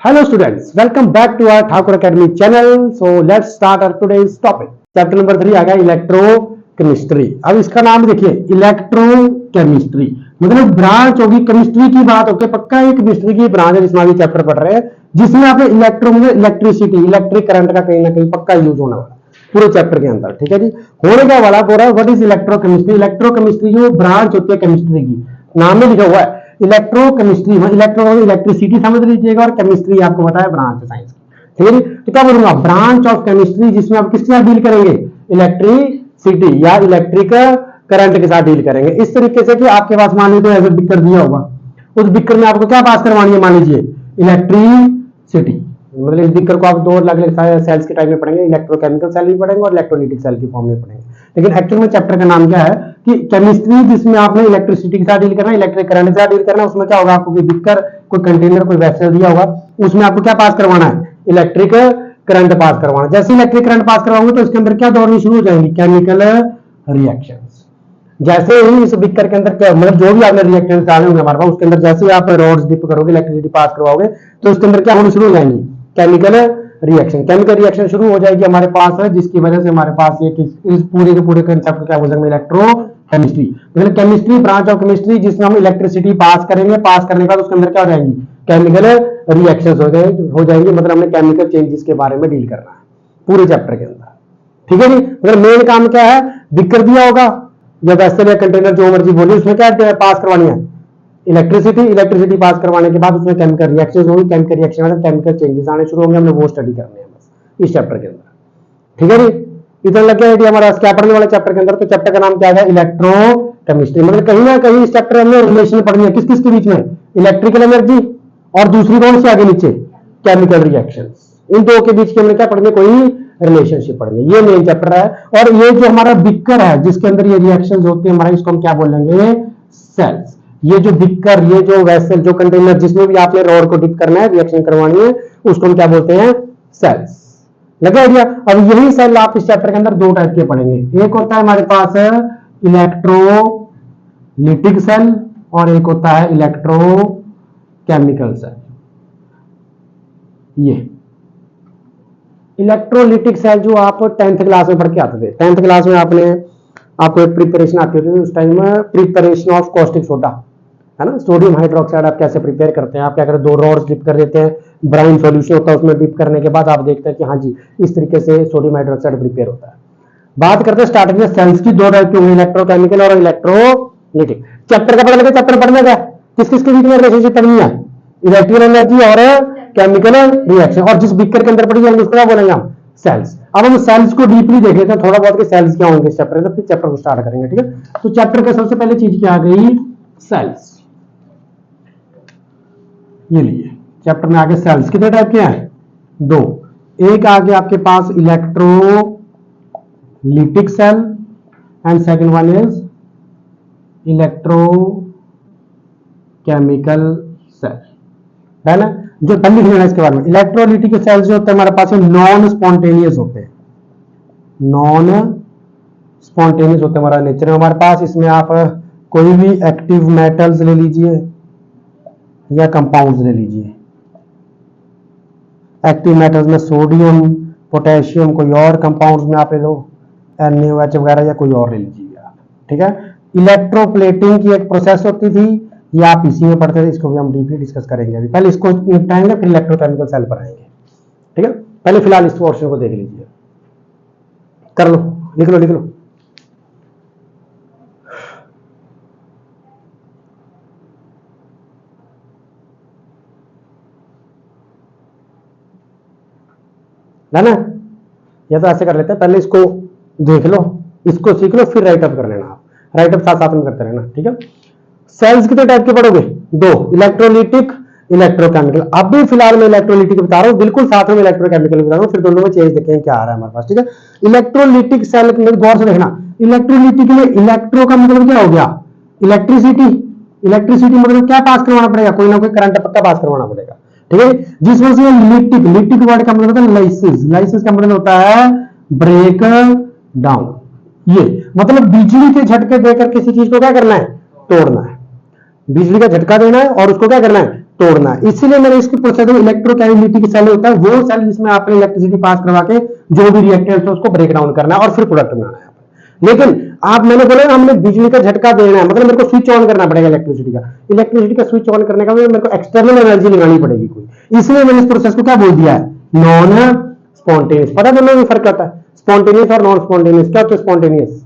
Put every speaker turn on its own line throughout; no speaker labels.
Hello students, welcome back to our Thakur Academy channel. So let's start our today's topic. Chapter number 3 आ गया electrochemistry. अब इसका नाम देखिए electrochemistry, मतलब branch होगी केमिस्ट्री की बात होगी, पक्का एक केमिस्ट्री की ब्रांच है जिसमें अभी चैप्टर पढ़ रहे हैं, जिसमें आपने इलेक्ट्रो में इलेक्ट्रिसिटी इलेक्ट्रिक करंट का कहीं ना कहीं पक्का यूज होने वाला पूरे चैप्टर के अंदर। ठीक है जी, होने का वाला बोल रहा है व्हाट इज इलेक्ट्रोकेमिस्ट्री। इलेक्ट्रोकेमिस्ट्री जो ब्रांच होती है केमिस्ट्री की, नाम में लिखा हुआ है इलेक्ट्रोकेमिस्ट्री, इलेक्ट्रो इलेक्ट्रिसिटी समझ लीजिएगा, और केमिस्ट्री आपको पता है ब्रांच है साइंस की। ठीक है, तो क्या बोलूंगा, ब्रांच ऑफ केमिस्ट्री, जिसमें आप किसके साथ डील करेंगे, इलेक्ट्रिसिटी या इलेक्ट्रिक करंट के साथ डील करेंगे। इस तरीके से कि आपके पास मान लीजिए ऐसा बिकर दिया होगा, उस बिकर में आपको क्या पास करवानी है, मान लीजिए इलेक्ट्रिसिटी, मतलब इस बिकर को आप दो अलग अलग सेल्स के टाइप में पढ़ेंगे, इलेक्ट्रोकेमिकल सेल भी पढ़ेंगे और इलेक्ट्रोलिटिक सेल की फॉर्म में पढ़ेंगे। लेकिन एक्चुअल में चैप्टर का नाम क्या है कि केमिस्ट्री, जिसमें आपने इलेक्ट्रिसिटी के साथ डील करना है, इलेक्ट्रिक करंट के साथ डील करना है। उसमें क्या होगा, आपको कोई बिकर, कोई कंटेनर, कोई वेसल दिया होगा, उसमें आपको क्या पास करवाना है, इलेक्ट्रिक करंट पास करवाना। जैसे इलेक्ट्रिक करंट पास करवाओगे तो इसके अंदर क्या दौड़नी शुरू हो जाएंगी, केमिकल रिएक्शंस। जैसे ही इस बिकर के अंदर क्या, मतलब जो भी आपने रिएक्टेंस डाले होंगे हमारे पास, उसके अंदर जैसे ही आप रॉड्स डिप करोगे, इलेक्ट्रिसिटी पास करवाओगे, तो उसके अंदर क्या होनी शुरू हो जाएंगी, केमिकल रिएक्शन। केमिकल रिएक्शन शुरू हो जाएगी हमारे पास है, जिसकी वजह से हमारे पास ये इस पूरे के पूरे कंसेप्ट को क्या बोल सकते हैं, इलेक्ट्रोकेमिस्ट्री। मतलब केमिस्ट्री, ब्रांच ऑफ केमिस्ट्री, जिसमें हम इलेक्ट्रिसिटी पास करेंगे, पास करने के बाद उसके अंदर क्या हो जाएंगी, केमिकल रिएक्शंस हो जाएंगी। मतलब हमने केमिकल चेंजेस के बारे में डील करना है पूरे चैप्टर के अंदर। ठीक है जी, मतलब मेन काम क्या है, बिकर दिया होगा या वेसल या कंटेनर जो मर्जी बोलिए, उसमें क्या पास करवानी है, इलेक्ट्रिसिटी पास करवाने के बाद उसमें केमिकल रिएक्शंस होंगी, केमिकल रिएक्शन में केमिकल चेंजेस आने शुरू होंगे, हमने वो स्टडी करने हैं बस इस चैप्टर के अंदर। ठीक है जी, इतना लग गया आइडिया हमारा क्या पढ़ने वाला चैप्टर के अंदर। तो चैप्टर का नाम क्या है, इलेक्ट्रोकेमिस्ट्री। मतलब कहीं ना कहीं इस चैप्टर में रिलेशन पढ़नी है किस किस के बीच में, इलेक्ट्रिकल एनर्जी और दूसरी कौन सी आगे नीचे, केमिकल रिएक्शंस। इन दो के बीच के हमने क्या पढ़नी है, कोई रिलेशनशिप पढ़नी है। ये मेन चैप्टर है। और ये जो हमारा बिकर है जिसके अंदर ये रिएक्शंस होते हैं हमारा, इसको हम क्या बोलेंगे, सेल्स। ये जो बिकर, ये जो वेसल, जो कंटेनर, जिसमें भी आपने रॉड को डिप करना है, रिएक्शन करवानी है, उसको हम क्या बोलते हैं, सेल्स। लगा आइडिया। अब यही सेल आप इस चैप्टर के अंदर दो टाइप के पढ़ेंगे, एक होता है हमारे पास इलेक्ट्रोलिटिक सेल और एक होता है इलेक्ट्रोकेमिकल सेल। ये इलेक्ट्रोलिटिक सेल जो आप 10th क्लास में पढ़ के आते थे, 10th क्लास में आपको एक प्रिपरेशन आती होती थी उस टाइम में, प्रिपरेशन ऑफ कॉस्टिक सोडा, है ना, सोडियम हाइड्रोक्साइड आप कैसे प्रिपेयर करते हैं। आप क्या करते हैं, दो रॉड्स डिप कर देते हैं, ब्राउन सॉल्यूशन होता है उसमें, डिप करने के बाद आप देखते हैं कि हाँ जी इस तरीके से सोडियम हाइड्रोक्साइड प्रिपेयर होता है। बात करते हैं स्टार्टिंग में सेल्स की, दो टाइप की होंगी, इलेक्ट्रोकेमिकल और इलेक्ट्रोलिटिक। चैप्टर का पता लगा, चैप्टर पढ़ने का किस किस के बीच में रिलेशनशिप पढ़नी है, इलेक्ट्रिकल एनर्जी और केमिकल रिएक्शन। और जिस बिकर के अंदर पढ़ी जाएंगे उसको क्या बोलेंगे हम, सेल्स। अब हम सेल्स को डीपली देख लेते हैं थोड़ा बहुत कि सेल्स क्या होंगे इस चैप्टर में, फिर चैप्टर को स्टार्ट करेंगे। ठीक है, तो चैप्टर का सबसे पहले चीज क्या आ गई, सेल्स। ये लिए चैप्टर में आगे सेल्स कितने टाइप के हैं, दो। एक आगे आपके पास electrolytic cell and second one is electrochemical cell, है ना। जो पहले लिख लेना इसके बारे में, इलेक्ट्रोलिटिक सेल्स जो होते हैं हमारे पास नॉन स्पॉन्टेनियस होते हैं, नॉन स्पॉन्टेनियस होते हैं हमारा नेचर है हमारे पास। इसमें आप कोई भी एक्टिव मेटल्स ले लीजिए या कंपाउंड्स ले लीजिए। एक्टिव मेटल्स में सोडियम, पोटेशियम, कोई और कंपाउंड्स में आप ले लो NaOH वगैरह या कोई और ले लीजिए आप। ठीक है, इलेक्ट्रोप्लेटिंग की एक प्रोसेस होती थी, ये आप इसी में पढ़ते थे, इसको भी हम डीपली डिस्कस करेंगे। अभी पहले इसको निपटाएंगे फिर इलेक्ट्रोकेमिकल सेल पर आएंगे। ठीक है, पहले फिलहाल इस पोर्शन को देख लीजिए, कर लो, लिख लो लिख लो। है ना, या तो ऐसे कर लेते हैं, पहले इसको देख लो, इसको सीख लो, फिर राइटअप कर लेना। आप राइटअप साथ साथ में करते रहना। ठीक है, सेल्स कितने टाइप के पढ़ोगे, दो, इलेक्ट्रोलिटिक, इलेक्ट्रोकेमिकल। अभी फिलहाल मैं इलेक्ट्रोलिटिक बता रहा हूं, बिल्कुल साथ में इलेक्ट्रोकेमिकल बता रहा हूं, फिर दोनों में चेंज देखें क्या आ रहा है हमारे पास। ठीक है, इलेक्ट्रोलिटिक सेल में गौर से देखना, इलेक्ट्रोलिटिक में इलेक्ट्रो का मतलब क्या हो गया, इलेक्ट्रिसिटी। इलेक्ट्रिसिटी मतलब क्या पास करवाना पड़ेगा, कोई ना कोई करंट पक्का पास करवाना पड़ेगा। ठीक है, जिस वजह से लिटिक, लिटिक वर्ड का मतलब होता है लाइसिस, लाइसिस का मतलब होता है ब्रेक डाउन। ये मतलब बिजली के झटके देकर किसी चीज को क्या करना है, तोड़ना है। बिजली का झटका देना है और उसको क्या करना है, तोड़ना है। इसीलिए मैंने इसकी प्रोसेस इलेक्ट्रोकेमिलिटी की सेल होता है वो सेल जिसमें आपने इलेक्ट्रिसिटी पास करवा के जो भी रिएक्टेंट्स है उसको ब्रेक डाउन करना है और फिर प्रोडक्ट बनाना है। लेकिन आप मैंने बोला हमने बिजली का झटका देना है, मतलब मेरे को स्विच ऑन करना पड़ेगा इलेक्ट्रिसिटी का स्विच ऑन करने का मेरे को एक्सटर्नल एनर्जी लगानी पड़ेगी कोई, इसलिए मैंने इस प्रोसेस को क्या बोल दिया है, नॉन स्पॉन्टेनियस। पता दोनों में फर्क आता है, स्पॉन्टेनियस और नॉन स्पॉन्टेनियस। क्या होता है स्पॉन्टेनियस?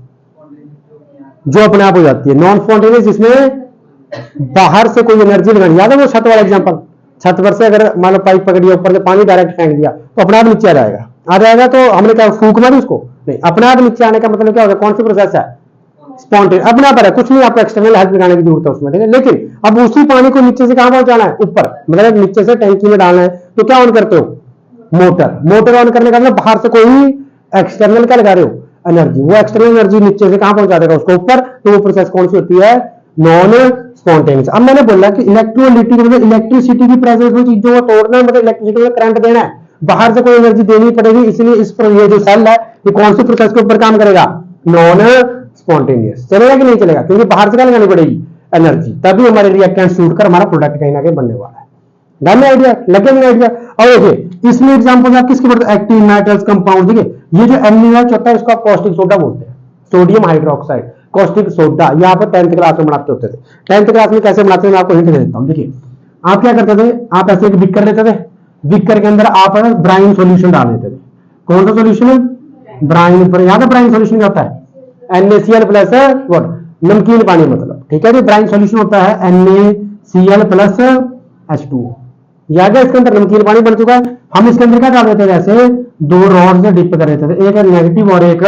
जो अपने आप हो जाती है। नॉन स्पॉन्टेनियस जिसमें बाहर से कोई एनर्जी लगानी। याद है वो छत वाला एग्जांपल, छत पर से अगर मान लो पाइप पकड़ी ऊपर से पानी डायरेक्ट फेंक दिया तो अपने आप नीचे आ जाएगा तो हमने क्या फूंक मारी उसको? नहीं, अपने आप नीचे आने का मतलब क्या होगा, कौन सी प्रोसेस है, स्पॉन्टेनियस, अपने आप है, कुछ नहीं आपको एक्सटर्नल हेल्प लगाने की जरूरत है उसमें, ठीक है। लेकिन अब उसी पानी को नीचे से कहां पहुंचाना है, ऊपर, मतलब नीचे से टैंकी में डालना है तो क्या ऑन करते हो, मोटर ऑन करने का मतलब बाहर से कोई एक्सटर्नल क्या लगा रहे हो, एनर्जी। वो एक्सटर्नल एनर्जी नीचे से कहां पहुंचा देगा उसको ऊपर, तो वो प्रोसेस कौन सी होती है, नॉन स्पॉन्टेनियस। अब मैंने बोला कि इलेक्ट्रोलिटिक मतलब इलेक्ट्रिसिटी की प्रेजेंस में चीजों को तोड़ना है, मतलब इलेक्ट्रिसिटी में करंट देना है, बाहर से कोई एनर्जी देनी पड़ेगी। इसलिए इस पर ये जो सेल है ये कौन सी प्रोसेस के ऊपर काम करेगा, नॉन स्पॉन्टेनियस। चलेगा कि नहीं चलेगा, क्योंकि बाहर से क्या लगानी पड़ेगी, एनर्जी, तभी हमारे रिएक्टेंट शूट कर हमारा प्रोडक्ट कहीं ना कहीं बनने वाला है। डन आइडिया, लगे नहीं आइडिया। और देखिए इसमें एग्जांपल आप किसके पढ़ते, एक्टिव मेटल्स कंपाउंड। देखिए ये जो NaOH होता है इसको आप कॉस्टिक सोडा बोलते हैं, सोडियम हाइड्रोक्साइड, कॉस्टिक सोडा। ये आप 10th क्लास में बनाते होते थे। 10th क्लास में कैसे बनाते हैं मैं आपको हिंट दे देता हूं। देखिए आप क्या करते थे, आप ऐसे एक बिकर लेते थे, बिकर के अंदर आप ब्राइन सॉल्यूशन डाल देते थे। कौन सा सॉल्यूशन, ब्राइन। पर याद है ब्राइन सॉल्यूशन क्या होता है, NaCl प्लस व्हाट, नमकीन पानी मतलब, ठीक है जी। ब्राइन सॉल्यूशन होता है NaCl प्लस H2O। याद है इसके अंदर नमकीन पानी बन चुका है। हम इसके अंदर क्या डाल देते थे, जैसे दो रॉड से डिप कर देते थे, एक नेगेटिव और एक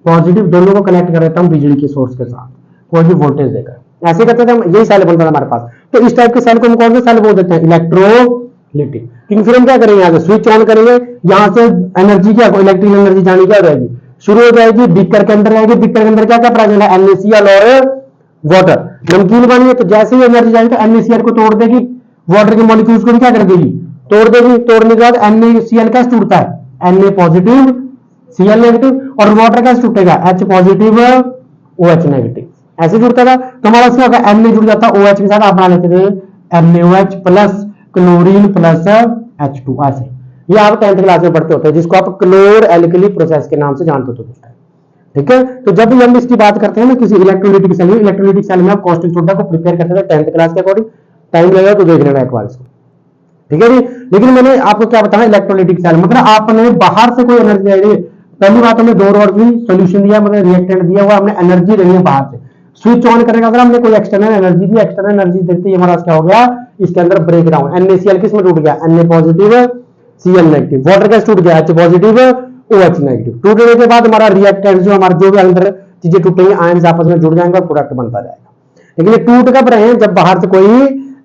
पॉजिटिव, दोनों को कनेक्ट कर देता हूं बिजली के सोर्स के साथ, कोई भी वोल्टेज देकर। ऐसे करते थे हम, यही सेल बनता था हमारे पास। तो इस टाइप के सेल को हम कौन से सेल बोल देते हैं, इलेक्ट्रोलिटिक। क्योंकि फिर हम क्या करेंगे, यहाँ से स्विच ऑन करेंगे, यहाँ से एनर्जी क्या, इलेक्ट्रिकल एनर्जी जानी क्या हो जाएगी, शुरू हो जाएगी, बिकर के अंदर जाएगी। बिकर के अंदर क्या क्या प्रेजेंट है, NaCl और वाटर, नमकीन पानी है। तो जैसे ही एनर्जी जाएगी तो NaCl को तोड़ देगी, वाटर के मॉलिक्यूल्स को भी क्या कर देगी, तोड़ देगी। तोड़ने के बाद NaCl कैसे टूटता है, Na पॉजिटिव Cl नेगेटिव, और वाटर कैसे टूटेगा, H पॉजिटिव OH नेगेटिव। ऐसे जुड़ता था तो हमारा क्या होगा, Na जुड़ जाता OH के साथ, आप बना लेते थे NaOH plus chlorine plus H2। ऐसे ये आप 10th क्लास में पढ़ते होते हैं, जिसको आप क्लोर एल्कली प्रोसेस के नाम से जानते होते हैं, ठीक है। तो जब भी हम इसकी बात करते हैं ना किसी इलेक्ट्रोलिटिक सेल में, इलेक्ट्रोलिटिक सेल में आप कॉस्टिक सोडा को प्रिपेयर करते थे 10th क्लास के अकॉर्डिंग। टाइम लगेगा तो देख लेना एक बार इसको, ठीक है जी। लेकिन मैंने आपको क्या बताया, इलेक्ट्रोलिटिक सेल मतलब आपने बाहर से कोई एनर्जी आई है। पहली बात हमने दो रॉड भी सोल्यूशन दिया, मतलब रिएक्टेंट दिया हुआ, हमने एनर्जी देनी है बाहर से। स्विच ऑन करने का अगर हमने कोई एक्सटर्नल एनर्जी दी, एक्सटर्नल एनर्जी देखते ही हमारा क्या हो गया, इसके अंदर ब्रेक डाउन। NaCl किस में टूट गया, Na positive Cl negative. Water कैसे टूट गया, H पॉजिटिव OH नेगेटिव। टूटने के बाद हमारा रिएक्टेंट जो हमारे जो भी अंदर चीजें टूटेंगी, आयंस आपस में जुड़ जाएंगे और प्रोडक्ट बनता जाएगा। लेकिन ये टूट कब रहे हैं, जब बाहर से कोई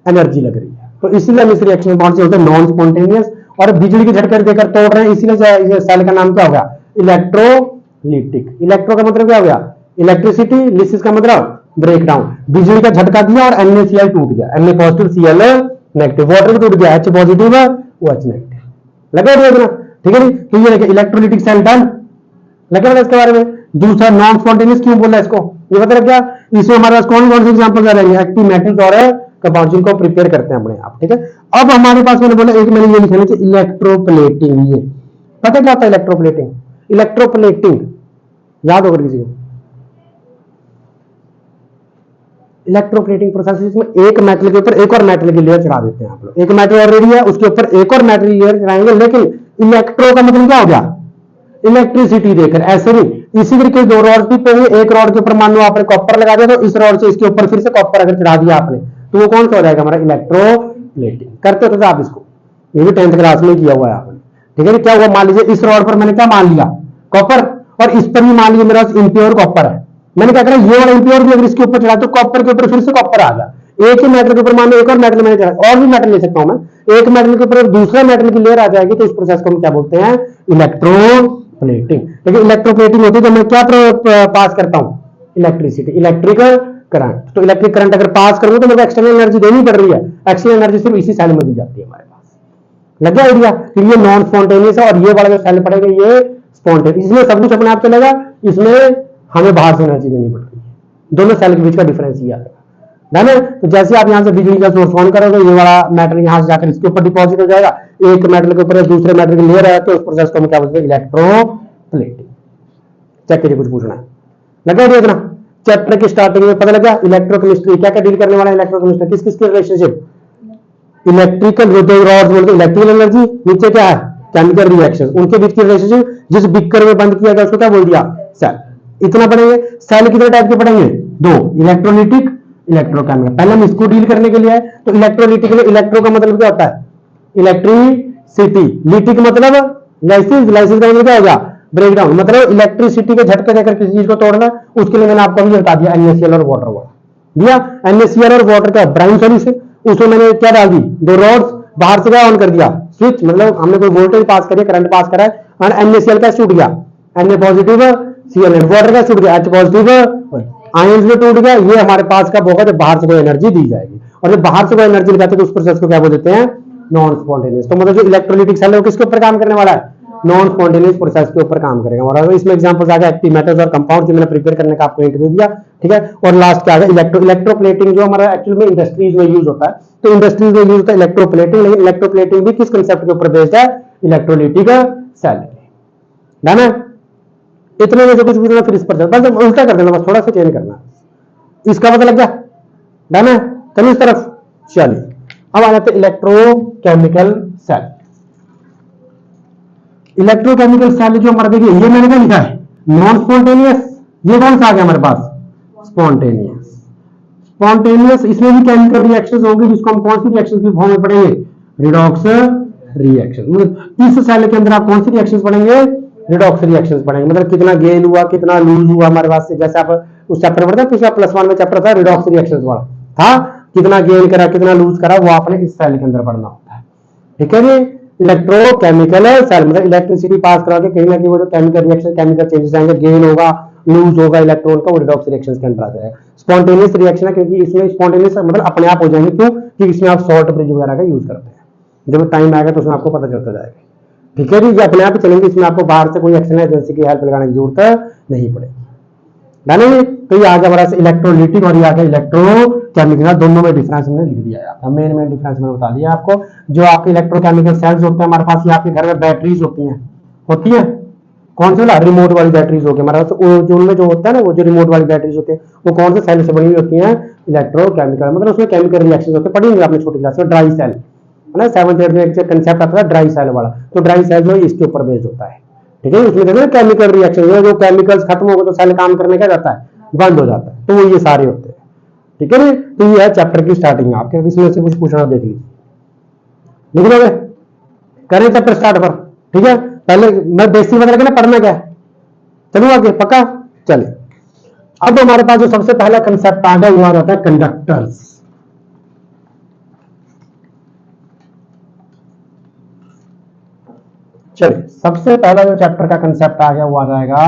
एनर्जी लग रही है। तो इसीलिए हम इस रिएक्शन में कौन से होते हैं, नॉन स्पॉन्टेनियस। और बिजली के झटके देकर तोड़ रहे हैं, इसीलिए सेल का नाम क्या हो गया, इलेक्ट्रोलिटिक। इलेक्ट्रो का मतलब क्या हो गया, इलेक्ट्रिसिटी, लिसिस का मतलब ब्रेक डाउन। बिजली का झटका दिया और NaCl टूट गया, Na positive Cl negative. Water भी टूट गया, H पॉजिटिव OH नेगेटिव। लगा देखना, ठीक है जी। तो ये देखिए इलेक्ट्रोलिटिक सेल डन, लगे इसके बारे में। दूसरा नॉन स्पॉन्टेनियस क्यों बोला इसको, ये बता क्या, इसमें हमारे पास कौन कौन से एग्जांपल आ रहे हैं, एक्टिव मेटल्स और कंपाउंड जिनको प्रिपेयर करते हैं अपने आप, ठीक है। अब हमारे पास मैंने बोला एक मैंने ये लिखना चाहिए, इलेक्ट्रोप्लेटिंग। ये पता क्या होता है इलेक्ट्रोप्लेटिंग, इलेक्ट्रोप्लेटिंग याद होगा किसी को, इलेक्ट्रोप्लेटिंग प्रोसेस इसमें एक मेटल के ऊपर एक और मेटल की लेयर चढ़ा देते हैं आप लोग। एक मेटल ऑलरेडी है, उसके ऊपर एक और मेटल की लेयर चढ़ाएंगे। लेकिन इलेक्ट्रो का मतलब क्या हो गया, इलेक्ट्रिसिटी देकर। ऐसे नहीं, इसी तरीके दो रॉड भी होंगे, एक रॉड के ऊपर मान लो आपने कॉपर लगा दिया, तो इस रॉड से इसके ऊपर फिर से कॉपर अगर चढ़ा दिया आपने, तो वो कौन सा हो जाएगा हमारा, इलेक्ट्रोप्लेटिंग। करते हो तो आप इसको, ये भी 10th क्लास में किया हुआ है आपने, ठीक है। क्या हुआ, मान लीजिए इस रॉड पर मैंने क्या मान लिया, कॉपर, और इस पर भी मान लीजिए मेरा इम्प्योर कॉपर है। मैंने क्या करा, ये वाला इम्प्योर भी अगर इसके ऊपर चढ़ा तो कॉपर के ऊपर फिर से कॉपर आ गया। एक ही मेटल के ऊपर मान लो एक और मेटल मैंने चढ़ा, और भी मेटल ले सकता हूं मैं, एक मेटल के ऊपर दूसरा मेटल की लेयर आ जाएगी, तो इस प्रोसेस को हम क्या बोलते हैं, इलेक्ट्रोप्लेटिंग। लेकिन इलेक्ट्रोप्लेटिंग होती है जब मैं क्या पास करता हूं, इलेक्ट्रिसिटी, इलेक्ट्रिकल करंट। तो इलेक्ट्रिक करंट अगर पास करूं तो मुझे एक्सटर्नल एनर्जी देनी पड़ रही है, एक्सटर्नल एनर्जी सिर्फ इसी सेल में दी जाती है हमारे पास। लग गया आइडिया। फिर ये नॉन स्पॉन्टेनियस है, और ये वाला जो सेल पड़ेगा ये स्पॉन्टेनियस। इसमें सब कुछ अपने आप चलेगा, इसमें हमें बाहर से एनर्जी देनी पड़ रही है। दोनों सेल के बीच का डिफरेंस ये आएगा। ना। तो जैसे आप यहाँ से बिजली का सोर्स ऑन करोगे, ये वाला मेटल यहाँ से जाकर इसके ऊपर डिपॉजिट हो जाएगा, एक मेटल के ऊपर दूसरे मेटल की लेयर है, तो उस प्रोसेस को हम क्या बोलते हैं, इलेक्ट्रोप्लेटिंग। चेक कीजिए, कुछ पूछना है लगा दिया इतना। चैप्टर की स्टार्टिंग में पता लगा इलेक्ट्रोकेमिस्ट्री क्या क्या डील करने वाला है, इलेक्ट्रोकेमिस्ट्री किस किस की रिलेशनशिप, इलेक्ट्रिकल रॉड्स बोलते हैं इलेक्ट्रिकल एनर्जी, नीचे क्या है केमिकल रिएक्शन, उनके बीच की रिलेशनशिप, जिस बिकर में बंद किया गया उसको क्या बोल दिया, सेल। इतना पढ़ेंगे। सेल कितने टाइप के पढ़ेंगे, दो, इलेक्ट्रोलिटिक, इलेक्ट्रोकेमिकल। पहले हम इसको डील करने के लिए है, तो इलेक्ट्रोलिटिक में इलेक्ट्रो का मतलब क्या होता है, इलेक्ट्रिसिटी, लिटिक मतलब लाइसिस, लाइसिस का मतलब क्या होगा, ब्रेकडाउन, मतलब इलेक्ट्रिसिटी के झटके देकर किसी चीज को तोड़ना। उसके लिए मैंने आपको अभी बता दिया NaCl और वाटर दिया। NaCl और वाटर का ब्राउन सॉल्यूशन, उसमें मैंने क्या डाल दी, दो रॉड्स, बाहर से क्या ऑन कर दिया, स्विच, मतलब हमने कोई वोल्टेज पास करिए, करंट पास करा है, और NaCl का छूट गया, Na पॉजिटिव, Cl, वाटर का छूट गया, H पॉजिटिव, आयंस में टूट गया। ये हमारे पास कब होगा, जब बाहर से कोई एनर्जी दी जाएगी, और जब बाहर से कोई एनर्जी लगाते हैं तो उस प्रोसेस को क्या बोल देते हैं, नॉन स्पॉन्टेनियस। तो मतलब जो इलेक्ट्रोलिटिक सेल है वो किसके ऊपर काम करने वाला है, नॉन स्पॉन्टेनियस प्रोसेस के ऊपर काम करेगा। और इसमें एग्जांपल्स आ गए एक्टिव मेटल्स और कंपाउंड, जो मैंने प्रिपेयर करने का आपको हिंट दे दिया, ठीक है। और लास्ट क्या है, इलेक्ट्रोप्लेटिंग, जो हमारा एक्चुअल में इंडस्ट्रीज में यूज होता है। तो इंडस्ट्रीज में यूज होता है इलेक्ट्रोप्लेटिंग, लेकिन इलेक्ट्रोप्लेटिंग भी किस कंसेप्ट के ऊपर बेस्ड है, इलेक्ट्रोलिटिक सेल, है ना। इतने में से कुछ पूछना, फिर इस पर बस उल्टा कर देना, बस थोड़ा सा चेंज करना, इसका पता लग गया, डन है। चलिए इस तरफ, चलिए अब आ जाते हैं इलेक्ट्रोकेमिकल सेल। इलेक्ट्रोकेमिकल सेल जो हमारा, देखिए ये मैंने क्या लिखा है, नॉन स्पॉन्टेनियस, ये कौन सा आ गया हमारे पास, स्पॉन्टेनियस। स्पॉन्टेनियस, इसमें भी केमिकल रिएक्शंस होंगे, जिसको हम कौन सी रिएक्शंस की फॉर्म में पढ़ेंगे, रिडॉक्स रिएक्शन। इस सेल के अंदर आप कौन सी रिएक्शंस पढ़ेंगे, रिडॉक्स रिएक्शंस पढ़ेंगे, मतलब कितना गेन हुआ, कितना लूज हुआ हमारे पास से। जैसे आप उस चैप्टर पढ़ते हैं, पिछला +1 में चैप्टर था रिडॉक्स रिएक्शंस वाला था, कितना गेन करा, कितना लूज करा, वो आपने इस सेल के अंदर पढ़ना होता है, ठीक है जी। इलेक्ट्रोकेमिकल सेल मतलब इलेक्ट्रिसिटी पास करा के कहीं ना कहीं वो जो केमिकल रिएक्शन, केमिकल चेंजेस आएंगे, गेन होगा, लूज होगा इलेक्ट्रॉन का, वो रिडॉक्स रिएक्शंस के अंदर आ जाएगा। स्पॉन्टेनियस रिएक्शन है, क्योंकि इसमें स्पॉन्टेनियस मतलब अपने आप हो जाएंगे, क्यों, क्योंकि इसमें आप सॉल्ट ब्रिज वगैरह का यूज करते हैं। जब टाइम आएगा तो उसमें आपको पता चलता जाएगा, ठीक है जी। ये अपने आप ही चलेंगे, इसमें आपको बाहर से कोई एक्शन एजेंसी की हेल्प लगाने की जरूरत नहीं पड़ेगी, है। तो ये आ गया हमारा इलेक्ट्रोलिटिक और ये आ गया इलेक्ट्रोकेमिकल, दोनों में डिफरेंस हमने लिख दिया है। मेन डिफरेंस मैंने बता दिया आपको। जो आपके इलेक्ट्रोकेमिकल सेल्स होते हैं हमारे पास, ये आपके घर में बैटरीज होती हैं, कौन से वाला, रिमोट वाली बैटरीज होती है हमारे पास। जो उनमें जो होता है ना, वो जो रिमोट वाली बैटरीज होती है, वो कौन से सेल से बनी हुई होती है, इलेक्ट्रोकेमिकल, मतलब उसमें केमिकल रिएक्शन होते हैं, पढ़ेंगे आपने छोटी क्लास में। ड्राई सेल है ना, 7th 8th में एक कंसेप्ट आता है ड्राई सेल वाला, तो ड्राई सेल जो इसके ऊपर बेस्ड होता है, ठीक है। उसमें देखो केमिकल रिएक्शन, जो केमिकल्स खत्म हो गए तो सेल काम करने क्या जाता है, बंद हो जाता है, तो वो ये सारे होते हैं, ठीक है। तो ये है चैप्टर की स्टार्टिंग, आपके इसमें से कुछ पूछना देख लीजिए, लिख लोगे, करें चैप्टर स्टार्ट पर, ठीक है। पहले मैं बेसिक बता के ना पढ़ना क्या है, चलो आगे पक्का। चले अब हमारे पास जो सबसे पहला कंसेप्ट आ गया वो आ जाता है कंडक्टर्स। चलिए सबसे पहला जो चैप्टर का कंसेप्ट आ गया वो आ जाएगा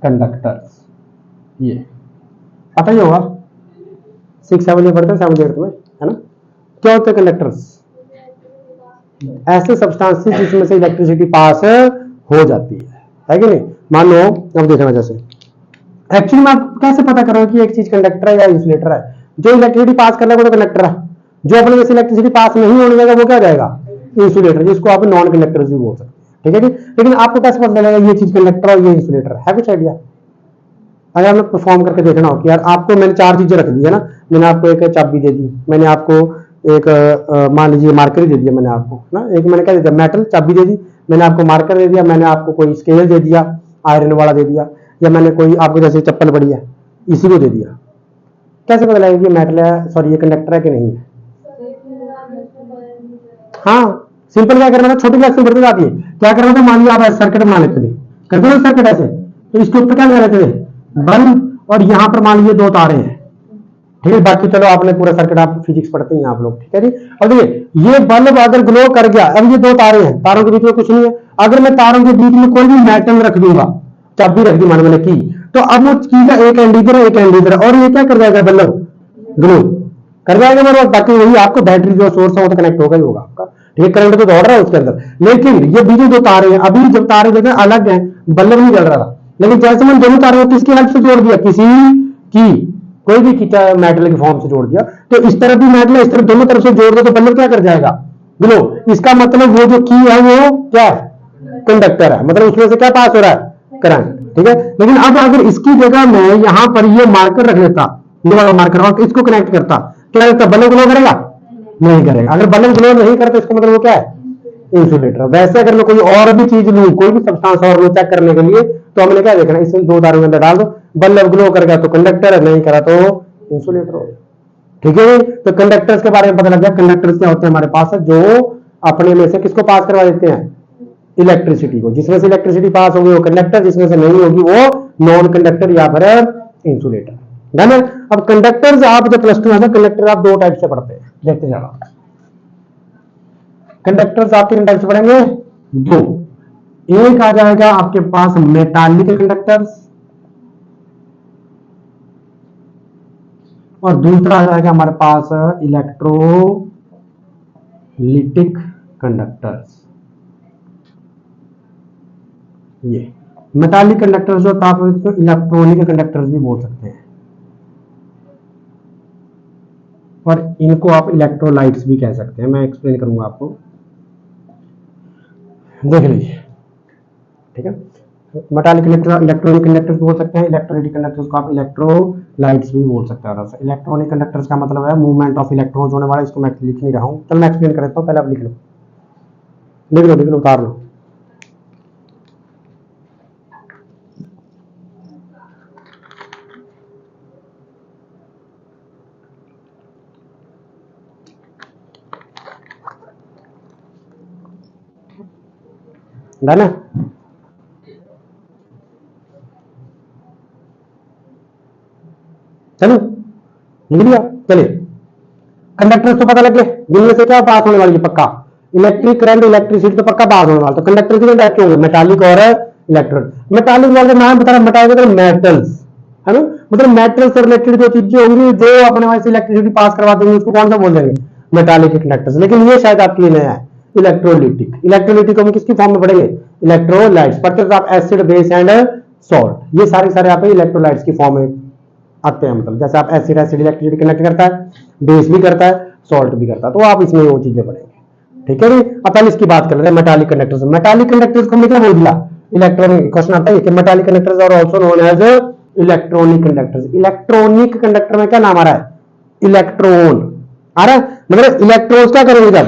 कंडक्टर्स। ये पता ही होगा, 6 7 ये पढ़ते हैं 7 8 में, है ना। क्या होते हैं कंडक्टर्स, ऐसे सब्सटेंसेस जिसमें से इलेक्ट्रिसिटी पास हो जाती है कि नहीं। मान लो अब देखना, जैसे एक्चुअली में आप कैसे पता करोगे कि एक चीज कंडक्टर है या इंसुलेटर है, जो इलेक्ट्रिसिटी पास कर रहा है वो तो कंडक्टर है, जो अपने जैसे इलेक्ट्रिसिटी पास नहीं होने देगा वो क्या जाएगा, इंसुलेटर, जिसको आप नॉन कंडक्टर भी बोल सकते हैं, ठीक है जी। लेकिन आपको कैसे पता चलेगा ये चीज कंडक्टर और ये इंसुलेटर है कुछ आइडिया। अगर हमें परफॉर्म करके देखना हो कि यार आपको मैंने 4 चीजें रख दी है ना, मैंने आपको एक चाबी दे दी, मैंने आपको एक मान लीजिए मार्कर दे दिया, मैंने आपको ना, एक मैंने क्या दे दिया, मेटल चाबी दे दी, मैंने आपको मार्कर दे दिया, मैंने आपको कोई स्केल दे दिया आयरन वाला दे दिया, या मैंने कोई आपको जैसे चप्पल पड़ी है इसी को दे दिया, कैसे पता लगेगा कि मेटल है, सॉरी ये कंडक्टर है कि नहीं है। हाँ सिंपल क्या करना था, छोटी क्लास में बढ़ते जाती है, क्या करना था, मान लिया आप सर्किट बना लेते थे, करते हो सर्किट ऐसे, तो इसके ऊपर क्या लगा लेते थे, बल्ब, और यहाँ पर मान लीजिए 2 तारे हैं, ठीक है। बाकी चलो आपने पूरा सर्किट, आप फिजिक्स पढ़ते हैं आप लोग, ठीक है जी। अब देखिए ये बल्ब अगर ग्लो कर गया, अब ये 2 तारे हैं, तारों के बीच में कुछ नहीं है, अगर मैं तारों के बीच में कोई भी मेटल रख दूंगा, चाबी रख दी मान मैंने की, तो अब वो की का एक एंड इधर है एक एंड इधर, और ये क्या कर जाएगा, बल्ब ग्लो कर जाएगा मेरे पास, बाकी वही आपको बैटरी जो सोर्स है वो तो कनेक्ट होगा ही होगा आपका, ठीक है। करंट तो दौड़ रहा है उसके अंदर, लेकिन ये बीच में 2 तारे हैं, अभी जब तारे देखें अलग हैं, बल्ब नहीं जल रहा था, लेकिन जैसे मैंने दोनों तारों को किसकी हेल्प से जोड़ दिया, किसी की कोई भी कीटा मेटल के फॉर्म से जोड़ दिया, तो इस तरफ भी मेटल है, इस तरफ दोनों तरफ से जोड़ दो तो बल्ब क्या कर जाएगा, ग्लो। इसका मतलब वो जो की है वो क्या है, कंडक्टर है, मतलब उसमें से क्या पास हो रहा है, करंट। ठीक है, लेकिन अब अगर इसकी जगह मैं यहां पर ये मार्कर रख लेता, ये वाला मार्कर, और इसको कनेक्ट करता, क्या करता, बल्ब ग्लो करेगा, नहीं करेगा। अगर बल्ब ग्लो नहीं करता इसका मतलब वो क्या है, इंसुलेटर। वैसे अगर मैं कोई और भी चीज लूं, कोई भी सब्सटेंस और लूं चेक करने के लिए, तो हमने क्या देखना, इसमें दो तारों के अंदर डाल दो, बल्ब ग्लो करेगा तो कंडक्टर है, नहीं करा तो इंसुलेटर हो। ठीक है, तो कंडक्टर्स के बारे में पता लग गया। कंडक्टर्स क्या होते हैं हमारे पास, जो अपने में से किसको पास करवा देते हैं, इलेक्ट्रिसिटी को। जिसमें से इलेक्ट्रिसिटी पास होगी वो कंडक्टर, जिसमें से नहीं होगी वो नॉन कंडक्टर या फिर इंसुलेटर। डन है। अब कंडक्टर्स आप जब प्लस टू में, कंडक्टर आप दो टाइप से पढ़ते हैं, देखते जाना। कंडक्टर्स आप कितने टाइप से पढ़ेंगे, दो। एक आ जाएगा आपके पास मेटालिक कंडक्टर्स, और दूसरा आ जाएगा हमारे पास इलेक्ट्रोलिटिक कंडक्टर्स। ये मेटालिक कंडक्टर्स जो आप इसको इलेक्ट्रॉनिक कंडक्टर्स भी बोल सकते हैं, और इनको आप इलेक्ट्रोलाइट्स भी कह सकते हैं। मैं एक्सप्लेन करूंगा आपको, देख लीजिए। ठीक है, मेटालिक कंडक्टर इलेक्ट्रॉनिक कंडक्टर्स बोल सकते हैं, इलेक्ट्रोलाइटिक कंडक्टर्स को आप इलेक्ट्रोलाइट्स भी बोल सकते हैं। इलेक्ट्रॉनिक कंडक्टर्स का मतलब है मूवमेंट ऑफ इलेक्ट्रॉन्स होने वाला। इसको मैं लिख नहीं रहा हूं, चल मैं एक्सप्लेन कर देता हूं, पहले आप लिख लो, लिख लो, उतार लो। डन है। चलो लिख लिया। चलिए, कंडक्टर्स तो पता लग गए, जिनमें से क्या पास होने वाली है, पक्का इलेक्ट्रिक करंट, इलेक्ट्रिसिटी तो पक्का पास होने वाला। तो कंडक्टर कितने टाइप के होंगे, मेटालिक और इलेक्ट्रिक। मेटालिक वाले नाम बता रहा, मेटालिक मेटल्स है ना, मतलब मेटल से रिलेटेड जो चीजें होंगी जो अपने वहां से इलेक्ट्रिसिटी पास करवा देंगे, उसको कौन सा बोल देंगे, मेटालिक कंडक्टर्स। लेकिन ये शायद आपके लिए नया है, इलेक्ट्रोलिटिक। इलेक्ट्रोलिटिक को हम किसकी फॉर्म में पढ़ेंगे, इलेक्ट्रोलाइट्स। पढ़ते आप एसिड, बेस एंड सॉल्ट, ये सारे आप इलेक्ट्रोलाइट्स की फॉर्म में आते हैं। मतलब जैसे आप एसिड इलेक्ट्रिसिटी कनेक्ट करता है, बेस भी करता है, सॉल्ट भी करता है, तो आप इसमें वो चीजें पढ़ेंगे। ठीक है, अब पहले इसकी बात कर रहे हैं मेटालिक कंडक्टर्स। मेटालिक कंडक्टर्स को हमने क्या बोल दिया, इलेक्ट्रॉनिक। क्वेश्चन आता है कि metallic conductors are also known as electronic conductors. Electronic conductor में क्या नाम आ रहा है, इलेक्ट्रॉन आ रहा है। मतलब इलेक्ट्रॉन्स क्या करेंगे जब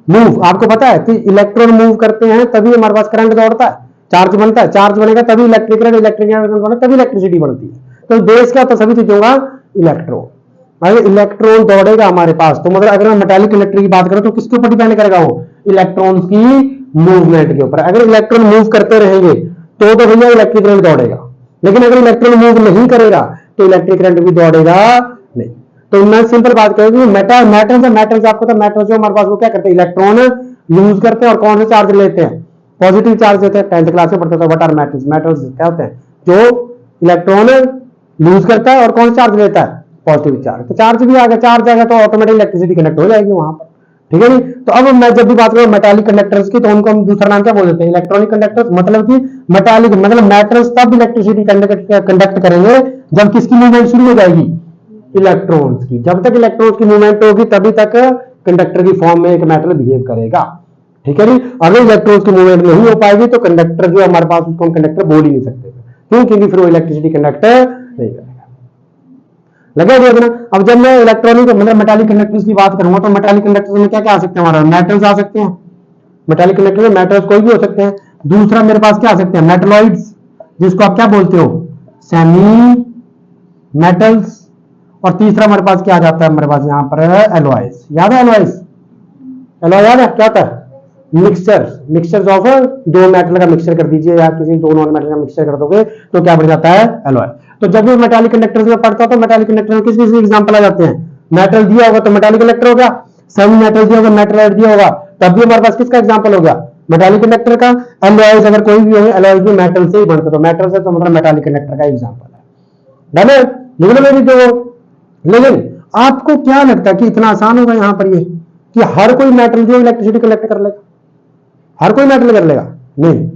मूव, आपको पता है कि इलेक्ट्रॉन मूव करते हैं तभी हमारे पास करंट दौड़ता है, चार्ज बनता है, चार्ज बनेगा तभी इलेक्ट्रिक करंट, इलेक्ट्रिक करंट तभी इलेक्ट्रिसिटी बनती है। तो बेस क्या होता है, सभी चीजों होगा इलेक्ट्रॉन। अगर इलेक्ट्रॉन दौड़ेगा हमारे पास, तो मतलब अगर मैं मेटालिक कंडक्टर की बात करूं तो किसके ऊपर डिपेंड करेगा, वो इलेक्ट्रॉन्स की मूवमेंट के ऊपर। अगर इलेक्ट्रॉन मूव करते रहेंगे तो भैया इलेक्ट्रिक करंट दौड़ेगा, लेकिन अगर इलेक्ट्रॉन मूव नहीं करेगा तो इलेक्ट्रिक करंट भी दौड़ेगा नहीं। तो मैं सिंपल बात करूंगी, मेटल्स आपको, तो मेटल्स जो हमारे पास वो क्या करते हैं, इलेक्ट्रॉन यूज करते हैं और कौन से चार्ज लेते हैं, पॉजिटिव चार्ज देते हैं। 10th क्लास में पढ़ते थे व्हाट आर मेटल्स। मेटल्स क्या होते हैं, जो इलेक्ट्रॉन लूज करता है और कौन सा चार्ज लेता है, पॉजिटिव चार्ज। तो चार्ज भी आ गया, चार्ज आएगा तो ऑटोमेटिक इलेक्ट्रिसिटी कनेक्ट हो जाएगी वहां पर। ठीक है नहीं। तो अब मैं जब भी बात करूं मेटालिक कंडक्टर्स की, तो उनको हम दूसरा नाम क्या बोल देते हैं, इलेक्ट्रॉनिक कंडक्टर्स। मतलब कि मेटालिक मतलब मेटल्स तब इलेक्ट्रिसिटी कंडक्ट करेंगे जब किसकी मूवमेंट शुरू हो जाएगी, इलेक्ट्रॉन्स की। जब तक इलेक्ट्रॉन्स की मूवमेंट होगी तभी तक कंडक्टर की फॉर्म में एक मेटल बिहेव करेगा। ठीक है नहीं। अगर इलेक्ट्रॉन्स की मूवमेंट नहीं हो पाएगी तो कंडक्टर जो हमारे पास, उसको हम कंडक्टर बोल ही नहीं सकते। क्यों, क्योंकि फिर वो इलेक्ट्रिसिटी कंडक्टर नहीं करेगा। लगे देखना। अब जब मैं इलेक्ट्रॉनिक मतलब मेटालिक कंडक्टर्स की बात करूंगा, तो मेटालिक कंडक्टर्स में क्या क्या आ सकते हैं, हमारा मेटल्स आ सकते हैं। मेटालिक कंडक्टर में मेटल्स कोई भी हो सकते हैं। दूसरा मेरे पास क्या आ सकते हैं, मेटलॉइड्स, जिसको आप क्या बोलते हो, सेमी मेटल्स। और तीसरा हमारे पास क्या आ जाता है, हमारे पास यहाँ पर एलॉयज। याद है एलॉयज, एलॉय याद है क्या होता है, मिक्सचर ऑफ दो मेटल का मिक्सचर कर दीजिए या किसी दो नॉन मेटल का मिक्सचर कर दोगे तो क्या बन जाता है, एलॉय। तो जब भी मेटालिक कंडक्टर्स में पढ़ता तो मेटालिक कंडक्टर में किस किस एग्जांपल आ जाते हैं, मेटल दिया होगा तो मेटालिक कंडक्टर हो गया, सेमी मेटल दिया होगा, मेटलॉइड दिया होगा, तब भी हमारे पास किसका एग्जांपल हो गया, मेटालिक कंडक्टर का। एलॉयज अगर कोई भी होंगे, एलॉयज भी मेटल से ही बनते, तो मेटल से तो मतलब मेटालिक कंडक्टर का एग्जांपल है। डन है, लिख लो मेरी जो। लेकिन आपको क्या लगता है कि इतना आसान होगा यहां पर ये कि हर कोई मेटल जो इलेक्ट्रिसिटी कलेक्ट कर लेगा, हर कोई मेटल कर लेगा? नहीं,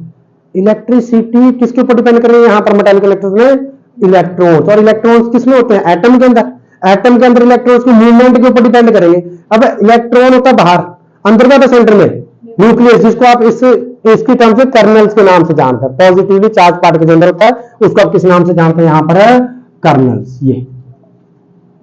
इलेक्ट्रिसिटी किसके ऊपर डिपेंड कर रही है यहां पर मेटालिक कंडक्टर्स में, इलेक्ट्रॉन्स, और इलेक्ट्रॉन्स किसमें होते हैं? एटम के अंदर। एटम के अंदर इलेक्ट्रॉन्स की मूवमेंट के ऊपर डिपेंड करेंगे। अब इलेक्ट्रॉन होता है बाहर, अंदर का सेंटर में न्यूक्लियस, जिसको आप इसकी टर्म से कर्नल्स के नाम से जानते हैं। पॉजिटिवली चार्ज पार्टिकल के अंदर होता है, उसको आप किस नाम से जानते हैं? यहां पर है कर्नल्स, ये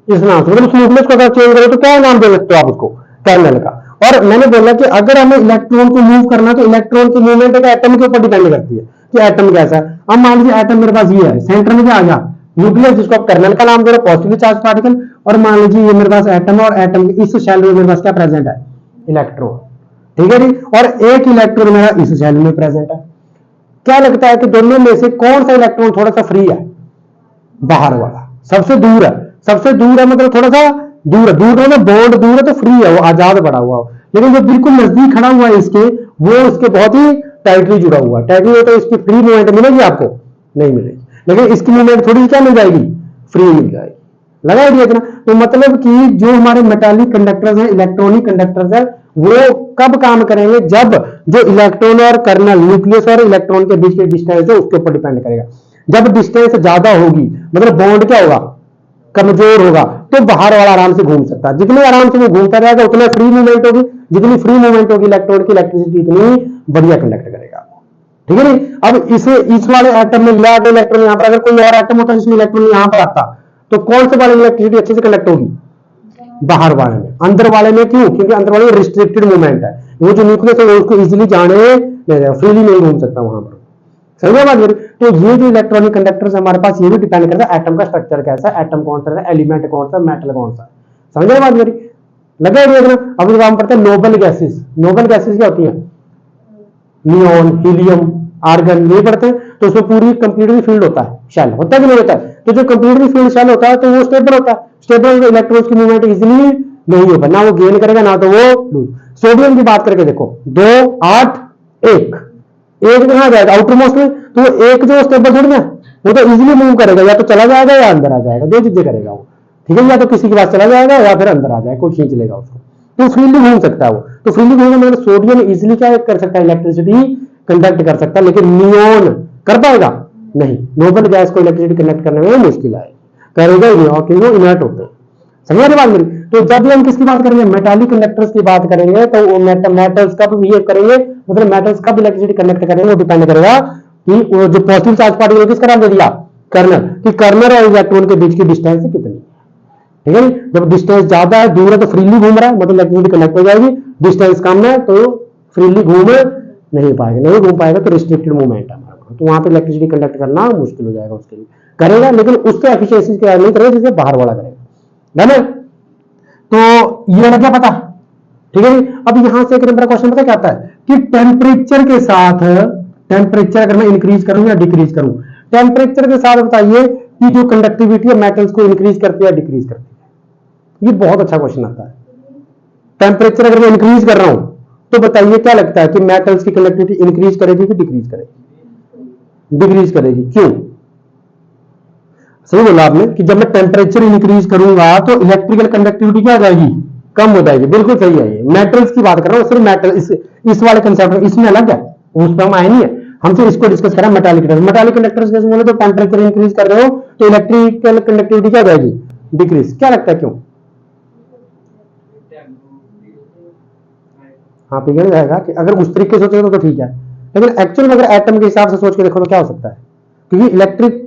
इस नाम से। मतलब उस न्यूक्लियस को अगर चेंज करो तो क्या नाम दे सकते हो आप उसको? कर्नल का। और मैंने बोला कि अगर हमें इलेक्ट्रॉन को मूव करना तो इलेक्ट्रॉन की मूवमेंट एक एटम के ऊपर डिपेंड करती है कि एटम कैसा है। अब मान लीजिए एटम मेरे पास ये है, सेंटर में क्या आ गया? न्यूक्लियस, जिसको आप कर्नल का नाम दे रहे हो, पॉजिटिवली चार्ज पार्टिकल। और मान लीजिए ये मेरे पास एटम, और एटम के इस शेल में मेरे पास क्या प्रेजेंट है? इलेक्ट्रॉन। ठीक है जी। और एक इलेक्ट्रॉन मेरा इस शेल में प्रेजेंट है। क्या लगता है कि दोनों में से कौन सा इलेक्ट्रॉन थोड़ा सा फ्री है? बाहर वाला, सबसे दूर है। सबसे दूर है मतलब थोड़ा सा दूर है, दूर है बॉन्ड दूर है तो फ्री है, वो आजाद पड़ा हुआ हो। लेकिन जो बिल्कुल नजदीक खड़ा हुआ है इसके, वो उसके बहुत ही टाइटली जुड़ा हुआ है। टाइटली हो तो इसकी फ्री मूवमेंट मिलेगी आपको? नहीं मिलेगी। लेकिन इसकी मूवमेंट थोड़ी क्या मिल जाएगी? फ्री मिल जाएगी। लगा आइडिया इतना? तो मतलब कि जो हमारे मेटालिक कंडक्टर्स हैं, इलेक्ट्रॉनिक कंडक्टर्स हैं, वो कब काम करेंगे? जब जो इलेक्ट्रॉन और कर्नल, न्यूक्लियस और इलेक्ट्रॉन के बीच की डिस्टेंस है उसके ऊपर डिपेंड करेगा। जब डिस्टेंस ज्यादा होगी, मतलब बॉन्ड क्या होगा? कमजोर होगा, तो बाहर वाला आराम से घूम सकता है। जितने आराम से वो घूमता रहेगा उतना फ्री मूवमेंट होगी। जितनी फ्री मूवमेंट होगी इलेक्ट्रॉन की, इलेक्ट्रिसिटी इतनी बढ़िया कंडक्ट करेगा। ठीक है नहीं? अब इस वाले एटम में मिला इलेक्ट्रॉन, यहां पर अगर कोई और एटम होता जिसमें इलेक्ट्रॉन यहां पर आता, तो कौन से वाले इलेक्ट्रिसिटी अच्छे से कंडक्ट होगी? बाहर वाले में। अंदर वाले में क्यों? क्योंकि अंदर वाले में रिस्ट्रिक्टेड मूवमेंट है, वो जो न्यूक्लियस है उसको इजिली जाने नहीं जाएगा, फ्रीली नहीं घूम सकता वहां पर। समझ बात मेरी? तो ये जो इलेक्ट्रॉनिक कंडक्टर्स हमारे पास, ये भी डिपेंड करता है एटम का स्ट्रक्चर कैसा है, एटम कौन सा है, एलिमेंट कौन सा, मेटल कौन सा। समझ बात मेरी? लगे देखना। अब काम पढ़ते हैं नोबल गैसेस। नोबल गैसेस क्या होती है? नियोन, हीलियम, आर्गन, ये पढ़ते हैं। तो उसमें पूरी कंप्लीटली फील्ड होता है, शेल होता है कि नहीं होता है? तो जो कंप्लीटली फील्ड शेल होता है तो वो स्टेबल होता है। स्टेबल इलेक्ट्रॉन्स की मूवमेंट इजिली नहीं होगा, ना वो गेन करेगा ना तो वो लूज। सोडियम की बात करके देखो, 2 8 1 एक कहां जाएगा? आउटर मोस्ट में। तो एक जो स्टेबल थोड़ी ना, वो तो इजीली मूव करेगा, या तो चला जाएगा या अंदर आ जाएगा, दो चीजें करेगा वो। ठीक है? या तो किसी के पास चला जाएगा या फिर अंदर आ जाएगा, कोई खींच लेगा उसको। तो फ्रीली घूम सकता है वो। तो फ्रीली घूमने मतलब सोडियम इजीली क्या कर सकता है? इलेक्ट्रिसिटी कंडक्ट कर सकता है। लेकिन नियोन कर पाएगा? नहीं। नोबल गैस को इलेक्ट्रिसिटी कंडक्ट करने में मुश्किल है, करेगा ही नहीं, और क्योंकि वो इनर्ट होते हैं। समझ बात मेरी? तो जब भी हम किसकी बात करेंगे? मेटालिक कंडक्टर्स की बात करेंगे, तो वो मेटल्स कब बिहेव करेंगे, मतलब मेटल्स कब इलेक्ट्रिसिटी कंडक्ट करेंगे, वो डिपेंड करेगा कि वो जो पॉजिटिव चार्ज पार्टिकल किसका नाम दे दिया? कर्नल, कि कर्नल और इलेक्ट्रॉन के बीच की डिस्टेंस कितनी। ठीक है? जब डिस्टेंस ज्यादा है, दूर है, तो फ्रीली घूम रहा है, मतलब इलेक्ट्रिसिटी कनेक्ट हो जाएगी। डिस्टेंस कम है तो फ्रीली घूम नहीं पाएगा, नहीं घूम पाएगा तो रिस्ट्रिक्टेड मूवमेंट है, तो वहां पे इलेक्ट्रिसिटी कंडक्ट करना मुश्किल हो जाएगा उसके लिए। करेगा लेकिन उससे एफिशिएंसी के नहीं करेगा जिससे बाहर वाला करेगा, है ना? तो ये लग गया पता। ठीक है? अब यहां से एक नंबर क्वेश्चन पता क्या आता है कि टेम्परेचर के साथ, टेम्परेचर अगर मैं इंक्रीज करूं या डिक्रीज करूं, टेम्परेचर के साथ बताइए कि जो कंडक्टिविटी है मेटल्स को इंक्रीज करती है या डिक्रीज करती है। ये बहुत अच्छा क्वेश्चन आता है। टेम्परेचर अगर मैं इंक्रीज कर रहा हूं तो बताइए क्या लगता है कि मेटल्स की कंडक्टिविटी इंक्रीज करेगी कि डिक्रीज करेगी? डिक्रीज करेगी। क्यों? सही बोला आपने कि जब मैं टेम्परेचर इंक्रीज करूंगा तो इलेक्ट्रिकल कंडक्टिविटी क्या हो जाएगी? कम हो जाएगी। बिल्कुल सही है। ये मेटल्स की बात कर रहा हूं, सिर्फ मेटल इस वाले कंसेप्ट इसमें अलग है, उस पर हम आए नहीं है। हम सिर्फ इसको डिस्कस करें। मेटालिक कंडक्टर, मेटालिक कंडक्टर्स जैसे बोले तो टेम्परेचर इंक्रीज कर रहे हो तो इलेक्ट्रिकल कंडक्टिविटी क्या हो जाएगी? डिक्रीज। क्या लगता है क्यों? हाँ, पिघल जाएगा। कि अगर उस तरीके से सोचेगा तो ठीक है, लेकिन एक्चुअल में अगर एटम के हिसाब से सोच के देखो तो क्या हो सकता है? क्योंकि इलेक्ट्रिकल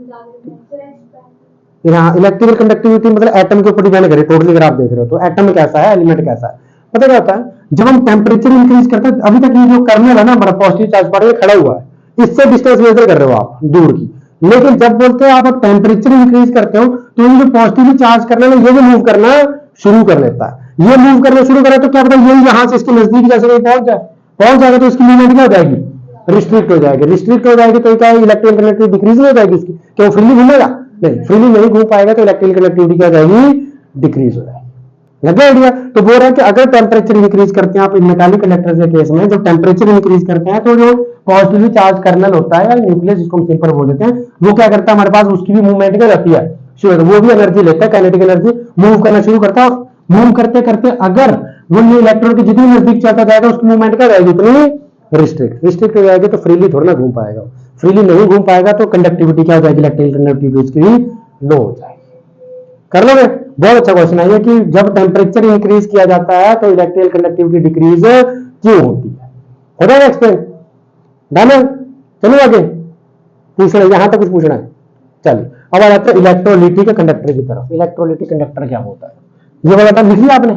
कंडक्टिविटी मतलब एटम के ऊपर डिपेंड करे टोटली। अगर आप देख रहे हो तो एटम कैसा है, एलिमेंट कैसा है, पता क्या होता है? जब हम टेम्परेचर इंक्रीज करते हैं, अभी तक ये जो कर्नल है ना हमारा पॉजिटिव चार्ज पार्टिकल खड़ा हुआ है, इससे डिस्टेंस मेजर कर रहे हो आप दूर की। लेकिन जब बोलते हैं आप टेम्परेचर इंक्रीज करते हो तो ये जो पॉजिटिव चार्ज कर्नल है ये भी मूव करना शुरू कर लेता है। ये मूव करना शुरू करे तो क्या पता ये यहां से इसके नजदीक जैसे पहुंच जाएगा तो इसकी मूवमेंट क्या हो जाएगी? रिस्ट्रिक्ट हो जाएगी। रिस्ट्रिक्ट हो जाएगी तो क्या इलेक्ट्रिकल कंडक्टिविटी डिक्रीज हो जाएगी इसकी? क्या वो फ्रीली घूमेगा? नहीं, फ्रीली नहीं घूम पाएगा तो इलेक्ट्रिकल कंडक्टिविटी क्या हो जाएगी? डिक्रीज हो जाएगी। लगे आइडिया? तो बोल रहा है कि अगर टेम्परेचर इंक्रीज करते हैं आप मेटालिक कंडक्टर के केस में, जब टेम्परेचर इंक्रीज करते हैं तो जो पॉजिटिवली चार्ज कर्नल होता है या न्यूक्लियस जिसको हम सिंपल बोल देते हैं, वो क्या करता है हमारे पास उसकी भी मूवमेंट क्या रहती है? वो भी एनर्जी लेता है, काइनेटिक एनर्जी, मूव करना शुरू करता है। मूव करते करते अगर वो इलेक्ट्रॉन के जितनी नजदीक चलता जाएगा उसकी मूवमेंट क्या रहेगी? इतनी रिस्ट्रिक्ट हो जाएगी, तो फ्रीली थोड़ा ना घूम पाएगा। फ्रीली नहीं घूम पाएगा तो कंडक्टिविटी क्या हो जाएगी, इलेक्ट्रिकल कंडक्टिविटी उसकी लो हो जाएगी। कर लोगे? बहुत अच्छा क्वेश्चन है कि जब टेम्परेचर इंक्रीज किया जाता है तो इलेक्ट्रिकल कंडक्टिविटी डिक्रीज क्यों होती है। हो जाएगा एक्सप्लेन? डन है? चलो आगे पूछ रहे, यहां तक कुछ पूछना है? चलिए अब आ जाते हैं इलेक्ट्रोलिटिक कंडक्टर की तरफ। इलेक्ट्रोलिटिक कंडक्टर क्या होता है ये बताता, लिख लिया आपने?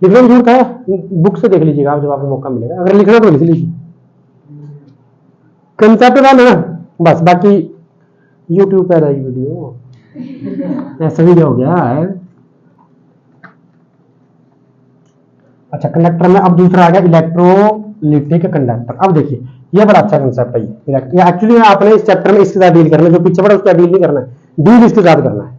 लिखने की जरूरत है, बुक से देख लीजिएगा आप जब आपको मौका मिलेगा, अगर लिखना तो लिख लीजिए। कंसेप्ट था ना बस, बाकी यूट्यूब पे रही वीडियो ऐसा भी हो गया है। अच्छा कंडक्टर में अब दूसरा आ गया इलेक्ट्रोलिटिक कंडक्टर। अब देखिए ये बड़ा अच्छा कंसेप्ट है ये एक्चुअली आपने इस चैप्टर में इसके साथ डील करना है, जो पीछे पड़ा उसका डील नहीं करना है, डील इसके साथ करना है।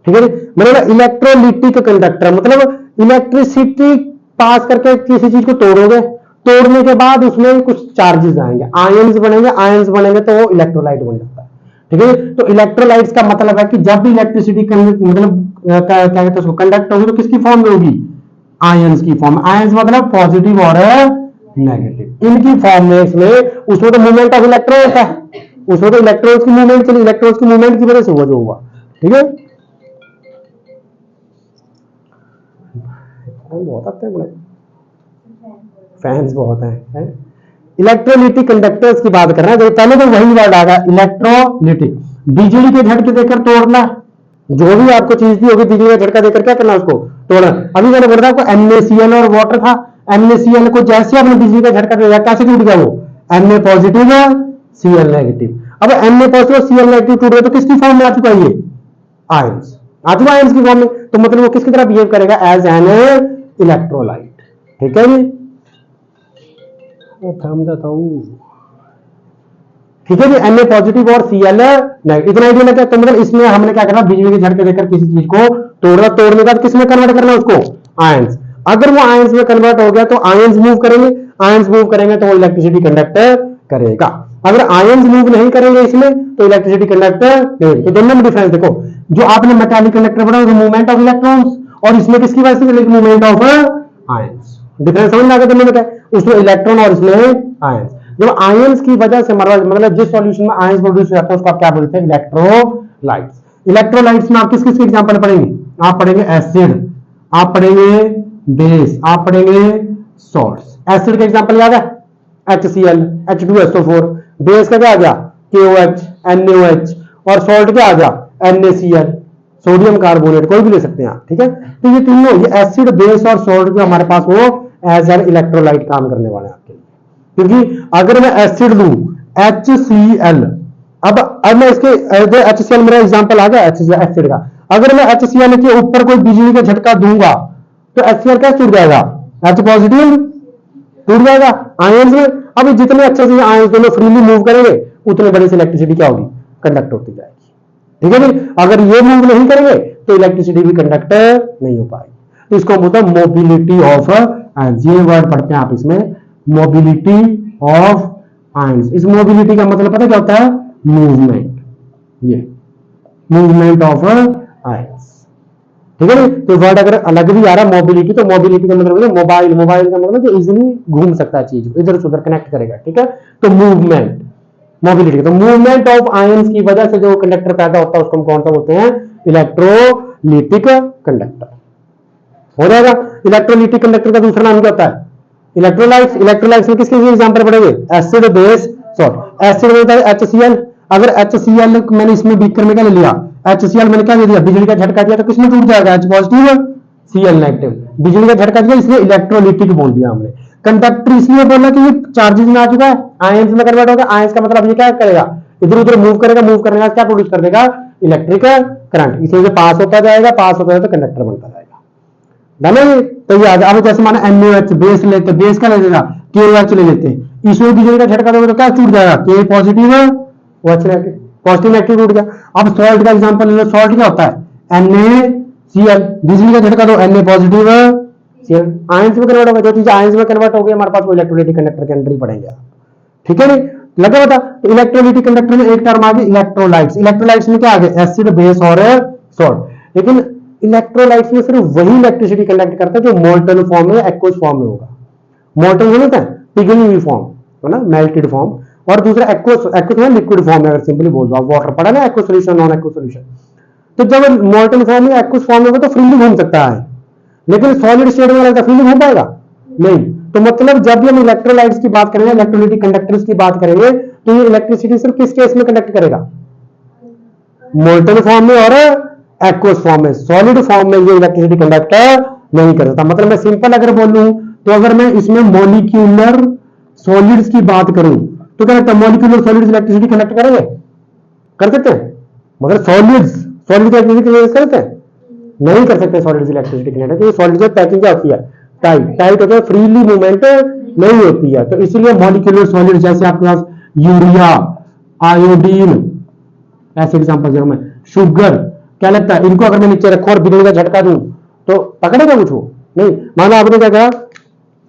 ठीक है जी, मतलब इलेक्ट्रोलिटिक कंडक्टर मतलब इलेक्ट्रिसिटी पास करके किसी चीज को तोड़ोगे, तोड़ने के बाद उसमें कुछ चार्जेस आएंगे, आयंस बनेंगे तो वो इलेक्ट्रोलाइट बन जाता है। ठीक है, तो इलेक्ट्रोलाइट्स का मतलब है कि जब भी इलेक्ट्रिसिटी मतलब क्या कहते हैं उसको, कंडक्ट होगी तो किसकी फॉर्म में होगी, आयंस की फॉर्म। आयंस मतलब पॉजिटिव और नेगेटिव, इनकी फॉर्म में इसमें उसमें तो मूवमेंट ऑफ इलेक्ट्रॉन होता है, उसमें तो इलेक्ट्रॉन्स की मूवमेंट चली, इलेक्ट्रॉन्स की मूवमेंट की वजह से हुआ जो हुआ। ठीक है, बहुत आते हैं बड़े फैंस बहुत हैं। इलेक्ट्रोलिटिक कंडक्टर्स की बात कर रहे हैं, पहले तो वही वर्ड आ गया इलेक्ट्रोलिटिक, बिजली के झटके देकर तोड़ना, जो भी आपको चीज दी होगी बिजली का झटका देकर क्या करना, उसको तोड़ना। अभी मैंने बोल रहा आपको NaCl और वाटर था, NaCl को जैसे आपने बिजली का झटका दिया कैसे टूट गया वो, Na पॉजिटिव Cl नेगेटिव। अब Na पॉजिटिव Cl नेगेटिव टूट गया तो किसकी फॉर्म में आ चुका है, ये आयंस आ चुका, आयंस की फॉर्म में, तो मतलब वो किसकी तरह बिहेव करेगा, एज एन इलेक्ट्रोलाइट। ठीक है जी, थम जाता हूं। ठीक है जी, Na पॉजिटिव और Cl नेगेटिव, इतना आइडिया लगा। तो मतलब इसमें हमने क्या करना, बिजली के झटके देकर किसी चीज को तोड़ना, तोड़ने के बाद किसमें कन्वर्ट करना उसको, आयंस। अगर वो आयंस में कन्वर्ट हो गया तो आयंस मूव करेंगे, आयंस मूव करेंगे तो वो इलेक्ट्रिसिटी कंडक्ट करेगा। अगर आयंस मूव नहीं करेंगे इसमें तो इलेक्ट्रिसिटी कंडक्ट नहीं। तो दोनों में डिफरेंस देखो, जो आपने मेटालिक कंडक्टर पढ़ा मूवमेंट ऑफ इलेक्ट्रॉन्स, और इसमें किसकी वजह से मूवमेंट ऑफ आयंस। डिफरेंस समझ में आ गया दोनों में, उसमें इलेक्ट्रॉन और इसमें आयंस। जब आयंस की वजह से मतलब जिस सॉल्यूशन में आयंस प्रोड्यूस हो जाता है उसको आप क्या बोलते हैं, इलेक्ट्रोलाइट्स। इलेक्ट्रोलाइट्स में आप किस किस के एग्जांपल पढ़ेंगे, आप पढ़ेंगे एसिड, आप पढ़ेंगे बेस, आप पढ़ेंगे सॉल्ट्स। एसिड का एग्जांपल याद है, HCl H2SO4, बेस का क्या आ गया, KOH NaOH, और सॉल्ट क्या आ गया, NaCl सोडियम कार्बोनेट, कोई भी ले सकते हैं आप। ठीक है, तो ये तीनों, ये एसिड बेस और सॉल्ट जो हमारे पास वो एज एन इलेक्ट्रोलाइट काम करने वाले हैं आपके लिए। क्योंकि अगर मैं एसिड लूं HCl, अब मैं इसके HCl मेरा एग्जांपल आ गया एसिड का, अगर मैं HCl के ऊपर कोई बिजली का झटका दूंगा तो HCl क्या टूट जाएगा, H पॉजिटिव टूट जाएगा आयंस में। अब जितने अच्छे से आयंस दोनों फ्रीली मूव करेंगे उतने बड़े से इलेक्ट्रिसिटी क्या होगी, कंडक्ट होती जाएगी। ठीक है जी, अगर ये मूव नहीं करेंगे तो इलेक्ट्रिसिटी भी कंडक्ट नहीं हो पाएगी। तो इसको बोलते हैं मोबिलिटी ऑफ आयंस, ये वर्ड पढ़ते हैं आप इसमें, मोबिलिटी ऑफ आयंस। इस मोबिलिटी का मतलब पता क्या होता है, मूवमेंट, ये मूवमेंट ऑफ आयंस। ठीक है, तो वर्ड अगर अलग भी आ रहा है मोबिलिटी, तो मोबिलिटी का मतलब मोबाइल, मोबाइल का मतलब जो इजीली घूम सकता है चीज को, इधर से उधर कनेक्ट करेगा। ठीक है, तो मूवमेंट, मोबिलिटी, तो मूवमेंट ऑफ आयंस की वजह से जो कंडक्टर पैदा होता है उसको हम कौन सा बोलते हैं, इलेक्ट्रोलिटिक कंडक्टर। हो जाएगा। इलेक्ट्रोलिटिक कंडक्टर का दूसरा नाम क्या होता है, इलेक्ट्रोलाइट्स। इलेक्ट्रोलाइट्स में किसके एग्जांपल पढ़ेंगे, एसिड बेस सॉल्ट। एसिड में होता है HCl, अगर HCl मैंने इसमें बीकर में क्या ले लिया, HCl मैंने क्या ले लिया, बिजली का झटका दिया तो किसमें टूट जाएगा, H पॉजिटिव Cl नेगेटिव। बिजली का झटका दिया इसलिए इलेक्ट्रोलिटिक बोल दिया हमने। कंडक्टर इसलिए बोला कि ये चार्जेस में आ चुका है, आयंस में कन्वर्ट हो गया। आयंस का मतलब ये क्या करेगा, इधर उधर मूव करेगा, मूव करने का क्या प्रोड्यूस कर देगा, इलेक्ट्रिक करंट। इसलिए पास होता जाएगा, पास होता जाएगा तो कंडक्टर बनता जाएगा। डन, तो ये अब जैसे माना NaOH बेस लेते, बेस का ले लेगा, KOH ले लेते हैं, इसमें बिजली का झटका दोगे तो क्या टूट जाएगा, K positive OH negative, positive negative टूट गया। अब सॉल्ट का एग्जांपल ले लो, सॉल्ट क्या होता है NaCl, बिजली का झटका दो Na पॉजिटिव Cl, आयंस में कन्वर्ट हो गया। जो चीज आयंस में कन्वर्ट हो गई हमारे पास वो इलेक्ट्रोलिटिक कंडक्टर के अंदर ही पड़ेंगे। ठीक है, लगा बता। तो इलेक्ट्रोलिटिक कंडक्टर में एक टर्म आ गई इलेक्ट्रोलाइट्स। इलेक्ट्रोलाइट्स में क्या आ गया, एसिड बेस और सॉल्ट। लेकिन इलेक्ट्रोलाइट्स में सिर्फ वही इलेक्ट्रिसिटी कंडक्ट करता है जो मोल्टन फॉर्म में, एक्वस फॉर्म में होगा। मोल्टन होता है पिघली हुई फॉर्म, है ना, मेल्टेड फॉर्म, और दूसरा एक्वस, एक्वस में लिक्विड फॉर्म में, अगर सिंपली बोल दो आप, वाटर पड़ा ना, aqueous solution, non aqueous solution. तो जब मोल्टन फॉर्म में एक्वस फॉर्म में होगा तो फ्रीली घूम सकता है, लेकिन सॉलिड स्टेट में रहता फ्रीली घूम पाएगा नहीं। तो मतलब जब भी हम इलेक्ट्रोलाइट्स की बात करेंगे, इलेक्ट्रोलाइटिक कंडक्टर्स की बात करेंगे, तो ये इलेक्ट्रिसिटी सिर्फ किस केस में कंडक्ट करेगा, मोल्टन फॉर्म में और एक्वस फॉर्म में। सॉलिड फॉर्म में ये इलेक्ट्रिसिटी कंडक्ट नहीं कर सकता। मतलब मैं सिंपल अगर बोलूं तो अगर मैं इसमें मॉलिक्यूलर सॉलिड्स की बात करूं तो क्या लगता है, मॉलिक्यूलर सॉलिड्स इलेक्ट्रिसिटी कंडक्ट करेंगे, कर सकते हैं? मगर सॉलिड्स, सॉलिड इलेक्ट्रिसिटी कर सकते हैं? नहीं कर सकते सॉलिड्स इलेक्ट्रिसिटी कंडक्ट, क्योंकि सॉलिड जो पैकिंग क्या होती है, टाइट, टाइट होता है, फ्रीली मूवमेंट नहीं होती है। तो इसीलिए मॉलिक्यूलर सॉलिड जैसे आपके पास यूरिया, आयोडीन, ऐसे एग्जांपल दे रहा हूं मैं, शुगर, क्या लगता है इनको अगर मैं नीचे रखूं और बिजली का झटका दूं तो पकड़ेगा कुछ? वो नहीं। मानो आपने क्या कहा,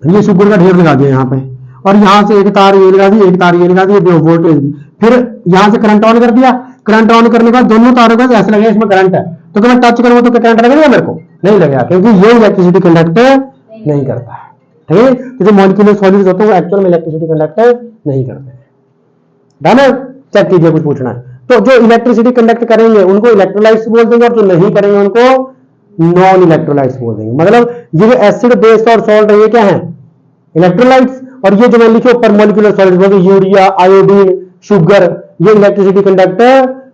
ये शुगर का ढेर लगा दिया यहाँ पे, और यहां से एक तार ये लगा दी, एक तार ये लगा दी, वोल्टेज दी, फिर यहां से करंट ऑन कर दिया, करंट ऑन करने के बाद दोनों तारों का ऐसा लगेगा इसमें करंट है, तो अगर मैं टच करूंगा तो करंट लगेगा मेरे को? नहीं लगेगा, क्योंकि ये इलेक्ट्रिसिटी कंडक्ट नहीं करता है। ठीक है, तो जो मॉलिक्यूलर सॉलिड्स होते हैं वो एक्चुअल में इलेक्ट्रिसिटी कंडक्ट नहीं करते हैं। डन? चेक कीजिए, कुछ पूछना है तो। जो इलेक्ट्रिसिटी कंडक्ट करेंगे उनको इलेक्ट्रोलाइट्स बोल देंगे, और जो नहीं करेंगे उनको नॉन इलेक्ट्रोलाइट्स बोल देंगे। मतलब ये जो एसिड, बेस और सॉल्ट है ये क्या है, इलेक्ट्रोलाइट्स। और ये जो मैं लिखे ऊपर मॉलिक्यूलर सॉलिड्स बोलते, यूरिया, आयोडीन, शुगर, ये इलेक्ट्रिसिटी कंडक्ट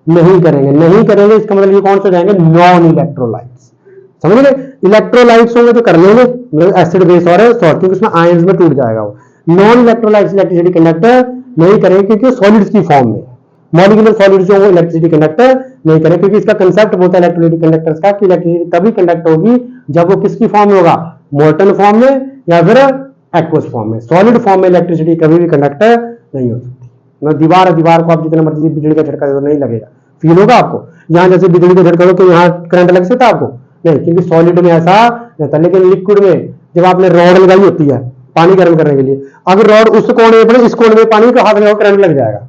नहीं करेंगे। नहीं करेंगे इसका मतलब ये कौन से जाएंगे, नॉन इलेक्ट्रोलाइट्स। समझ गए? इलेक्ट्रोलाइट्स होंगे तो कर लेंगे, मतलब एसिड, बेस और सॉल्ट, क्योंकि उसमें आयंस में टूट जाएगा वो। नॉन इलेक्ट्रोलाइट्स इलेक्ट्रिसिटी कंडक्ट नहीं करेंगे क्योंकि सॉलिड्स की फॉर्म में। मॉलिक्यूलर सॉलिड्स जो वो इलेक्ट्रिसिटी कंडक्ट नहीं करेंगे, क्योंकि इसका कंसेप्ट होता है इलेक्ट्रोलाइटिक कंडक्टर्स का कि इलेक्ट्रिसिटी तभी कंडक्ट होगी जब वो किसकी फॉर्म में होगा, मोल्टन फॉर्म में या फिर एक्वस फॉर्म में। सॉलिड फॉर्म में इलेक्ट्रिसिटी कभी भी कंडक्ट नहीं हो सकती। मतलब दीवार को आप जितना मर्जी बिजली का झटका दे दो नहीं लगेगा, फील होगा आपको। यहाँ जैसे बिजली का झटका दो तो यहाँ करंट लग सकता है आपको? नहीं, क्योंकि सॉलिड में ऐसा रहता है। लेकिन लिक्विड में जब आपने रॉड लगाई होती है पानी गर्म करने के लिए, अगर रॉड उस कोने पर, इस कोने में पानी को हाथ लगाओ, करंट लग जाएगा?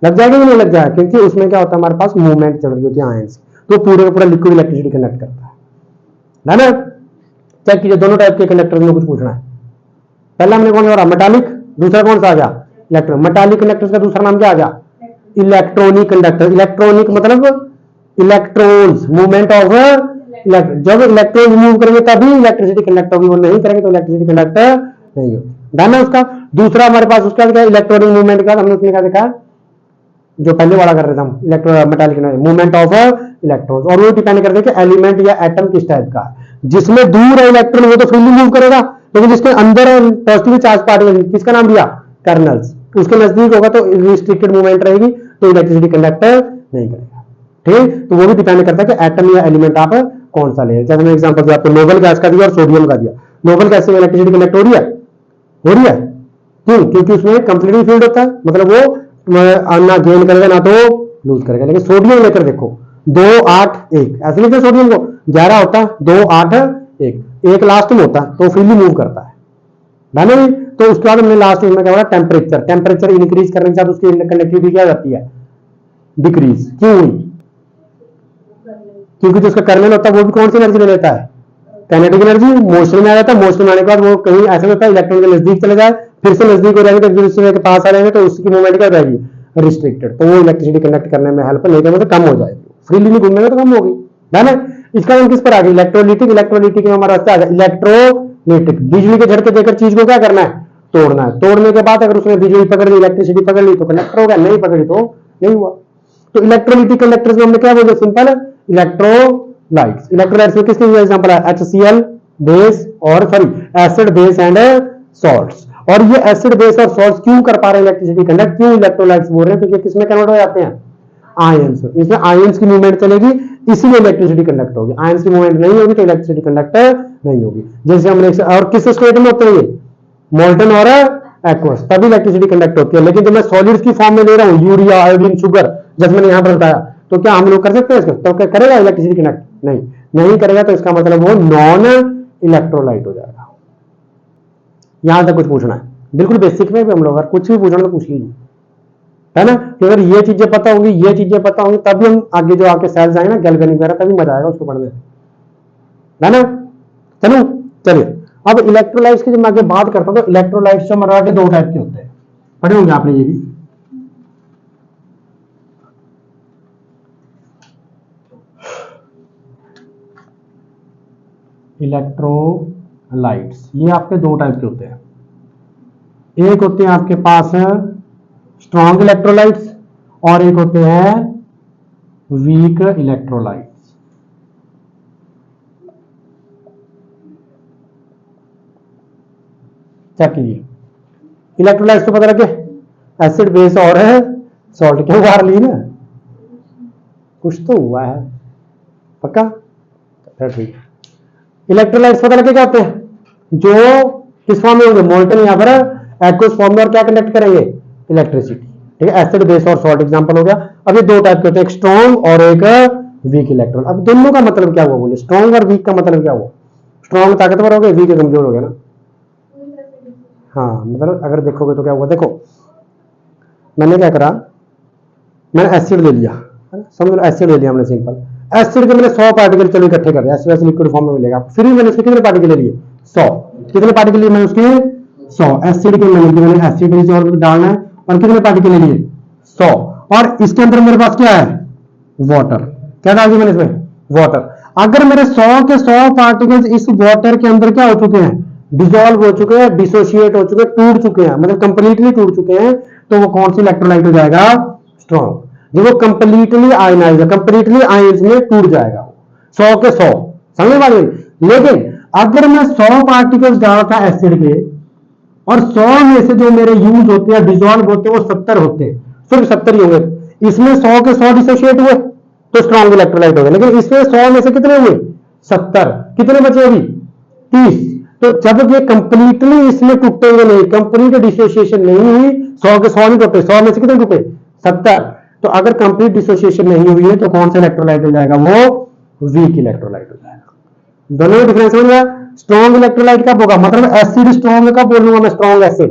लग जाएगा कि नहीं लग जाएगा? क्योंकि उसमें क्या होता है, हमारे पास मूवमेंट चल रही होती है आयंस, तो पूरे का पूरा लिक्विड इलेक्ट्रिसिटी कंडक्ट करता है ना। चेक कीजिए, दोनों टाइप के कंडक्टर में कुछ पूछना है। पहला हमने कौन सा, मेटालिक, दूसरा कौन सा आ गया, इलेक्ट्रो। मेटालिक कंडक्टर्स का दूसरा नाम क्या आ गया, इलेक्ट्रॉनिक कंडक्टर। इलेक्ट्रॉनिक मतलब इलेक्ट्रॉन्स, मूवमेंट ऑफ इलेक्ट्रॉन। जब इलेक्ट्रॉन मूव करेंगे तभी इलेक्ट्रिसिटी कंडक्ट होगी, वो नहीं करेंगे तो इलेक्ट्रिसिटी कंडक्ट नहीं होगी। डन है उसका। दूसरा हमारे पास उसका क्या, इलेक्ट्रॉनिक मूवमेंट का हमने उसमें क्या देखा, जो पहले वाला कर रहे थे हम, electro metallic movement of electrons, और वो डिपेंड करते हैं कि एलिमेंट या एटम किस टाइप का है। जिसमें दूर है इलेक्ट्रॉन वो तो फ्रीली मूव करेगा, लेकिन जिसके अंदर है पॉजिटिव चार्ज पार्टिकल, किसका नाम दिया, कर्नल्स, उसके नजदीक होगा तो रिस्ट्रिक्टेड मूवमेंट रहेगी, तो इलेक्ट्रिसिटी कंडक्ट नहीं करेगा। ठीक, तो वो भी डिपेंड करता है कि एटम या एलिमेंट आप कौन सा ले। जैसे मैं एग्जांपल दिया आपको, नोबल गैस का दिया और सोडियम का दिया। नोबल गैस में इलेक्ट्रिसिटी कंडक्ट हो रही है, हो रही है, क्यों? क्योंकि उसमें कंप्लीटली फील्ड होता है, मतलब वो ना गेन करेगा ना तो लूज करेगा। लेकिन सोडियम लेकर देखो, 2 8 1 ऐसे लिखते सोडियम को, 11 होता है, 2 8 1, एक लास्ट में होता है तो फ्रीली मूव करता है ना। तो उसके बाद हमने लास्ट में क्या बोला, टेम्परेचर। टेम्परेचर इंक्रीज करने के साथ उसकी कंडक्टिविटी क्या जाती है, डिक्रीज। क्यों हुई? क्योंकि जो उसका कर्नल होता है वो भी कौन सी एनर्जी ले लेता है, काइनेटिक एनर्जी। मोशन में आ जाता है, मोशन में आने के बाद वो कहीं ऐसा होता है इलेक्ट्रॉन के नजदीक चले जाए, फिर से नजदीक हो जाएंगे तो एक दूसरे के पास आ जाएंगे, तो उसकी मूवमेंट क्या रहेगी, रिस्ट्रिक्टेड। तो वो इलेक्ट्रिसिटी कंडक्ट करने में हेल्प नहीं करेगा तो कम हो जाएगी, फ्रीली नहीं घूमेंगे तो कम होगी, है ना। इसका हम किस पर आ गया, इलेक्ट्रोलिटिक। इलेक्ट्रोलिटिक में हमारा रास्ता आ गया इलेक्ट्रोलिटिक। बिजली के झटके देकर चीज को क्या करना है, तोड़ना है। तोड़ने के बाद अगर उसने बिजली पकड़ ली, इलेक्ट्रिसिटी पकड़ ली तो कंडक्टर हो गया, नहीं पकड़ी तो नहीं हुआ। तो इलेक्ट्रोलिटिक कंडक्टर्स में हमने क्या बोला, सिंपल इलेक्ट्रोलाइट्स। इलेक्ट्रोलाइट्स में किसके एग्जांपल है, HCl बेस और sorry acid base and salts. और ये एसिड बेस और सॉल्ट्स क्यों कर पा रहे हैं इलेक्ट्रिसिटी कंडक्ट, क्यों इलेक्ट्रोलाइट्स बोल रहे हैं, क्योंकि किसमें कन्वर्ट हो जाते हैं, आयंस। इसमें आयंस की मूवमेंट चलेगी, इसीलिए इलेक्ट्रिसिटी कंडक्ट होगी। आयंस की मूवमेंट नहीं होगी तो इलेक्ट्रिसिटी कंडक्ट नहीं होगी। जैसे हमने, और किस स्टेट में होते हैं ये, मोल्टन और एक्वस, तभी इलेक्ट्रिसिटी कंडक्ट होती है। लेकिन जब मैं सॉलिड्स की फॉर्म में ले रहा हूँ, यूरिया, आयोडीन, शुगर, जैसे मैंने यहाँ पर बताया, तो क्या हम लोग कर सकते हैं इसको, तो क्या करेगा इलेक्ट्रिसिटी कंडक्ट, नहीं करेगा। तो इसका मतलब वो नॉन इलेक्ट्रोलाइट हो जाएगा। यहां तक कुछ पूछना है, बिल्कुल बेसिक में भी हम लोग अगर कुछ भी पूछना तो पूछ लीजिए, है ना। कि अगर ये चीजें पता होंगी, ये चीजें पता होंगी, तभी हम आगे जो आके सेल्स आए ना, गैल्वेनिक वगैरह, तभी मजा आएगा उसको पढ़ने, है ना। चलो चलिए, अब इलेक्ट्रोलाइट्स की जब मैं आगे बात करता हूँ तो इलेक्ट्रोलाइट्स जो हमारे दो टाइप के होते हैं, पढ़े होंगे आपने ये भी। इलेक्ट्रोलाइट्स, ये आपके दो टाइप के होते हैं। एक होते हैं आपके पास स्ट्रॉन्ग इलेक्ट्रोलाइट्स और एक होते हैं वीक इलेक्ट्रोलाइट्स। चेक कीजिए, इलेक्ट्रोलाइट्स तो पता लगे, एसिड बेस और है सॉल्ट, क्यों बाहर ली ना, कुछ तो हुआ है पक्का, ठीक। इलेक्ट्रोलाइट्स पता लगे क्या होते हैं, जो किस फॉर्म में होंगे, मोल्टन या फिर एक्वस फॉर्म में, और क्या कंडक्ट करेंगे, इलेक्ट्रिसिटी। ठीक है, एसिड बेस और सॉल्ट एग्जांपल हो गया। अब ये दो टाइप के होते हैं, एक स्ट्रॉन्ग और एक वीक इलेक्ट्रॉन। अब दोनों का मतलब क्या हुआ, बोले स्ट्रॉन्ग और वीक का मतलब क्या हुआ, स्ट्रॉन्ग ताकतवर हो गए, वीक कमजोर हो गया ना। हाँ, मतलब अगर देखोगे तो क्या हुआ, देखो मैंने क्या करा, मैंने एसिड ले लिया, समझ लो एसिड ले लिया हमने, सिंपल एसिड के मैंने 100 पार्टिकल चलो इकट्ठे कर दिया, एसिड लिक्विड फॉर्म में मिलेगा, फिर भी मैंने उसके कितने पार्टिकल ले लिए, 100। कितने पार्टिकल लिए मैंने उसके, 100 एसिड के मैंने एसिड रिजॉल्व डालना है, और कितने पार्टिकल ले लिए, 100। और इसके अंदर मेरे पास क्या है, वाटर, क्या डाल दिया मैंने इसमें, वाटर। अगर मेरे 100 के 100 पार्टिकल्स इस वाटर के अंदर क्या हो चुके हैं, डिसॉल्व हो चुके हैं, डिसोशिएट हो चुके हैं, टूट चुके हैं, मतलब कंप्लीटली टूट चुके हैं, तो वो कौन सी इलेक्ट्रोलाइट हो जाएगा, स्ट्रॉन्ग। जब वो कंप्लीटली आयनाइज, कंप्लीटली आयंस में टूट जाएगा, 100 के 100, समझ बात हुई। लेकिन अगर मैं 100 पार्टिकल्स डालता एसिड के, और 100 में से जो मेरे यूज होते हैं, डिसॉल्व होते हैं, वो 70 होते हैं, सिर्फ 70 ही होंगे, इसमें 100 के 100 डिसोशिएट हुए तो स्ट्रॉन्ग इलेक्ट्रोलाइट हो गए। लेकिन इसमें 100 में से कितने हुए, 70, कितने बचे अभी, 30। तो जब ये कंप्लीटली इसमें टूटेंगे नहीं, कंप्लीट डिसोसिएशन नहीं हुई, 100 के 100 नहीं टूटे, 100 में से कितने टूटे, 70। तो अगर कंप्लीट डिसोसिएशन नहीं हुई है तो कौन सा इलेक्ट्रोलाइट हो जाएगा, वो वीक इलेक्ट्रोलाइट हो जाएगा। दोनों में डिफरेंस हो गया। स्ट्रॉन्ग इलेक्ट्रोलाइट कब होगा, मतलब एसिड स्ट्रॉन्ग कब बोलूंगा मैं, स्ट्रॉन्ग एसिड,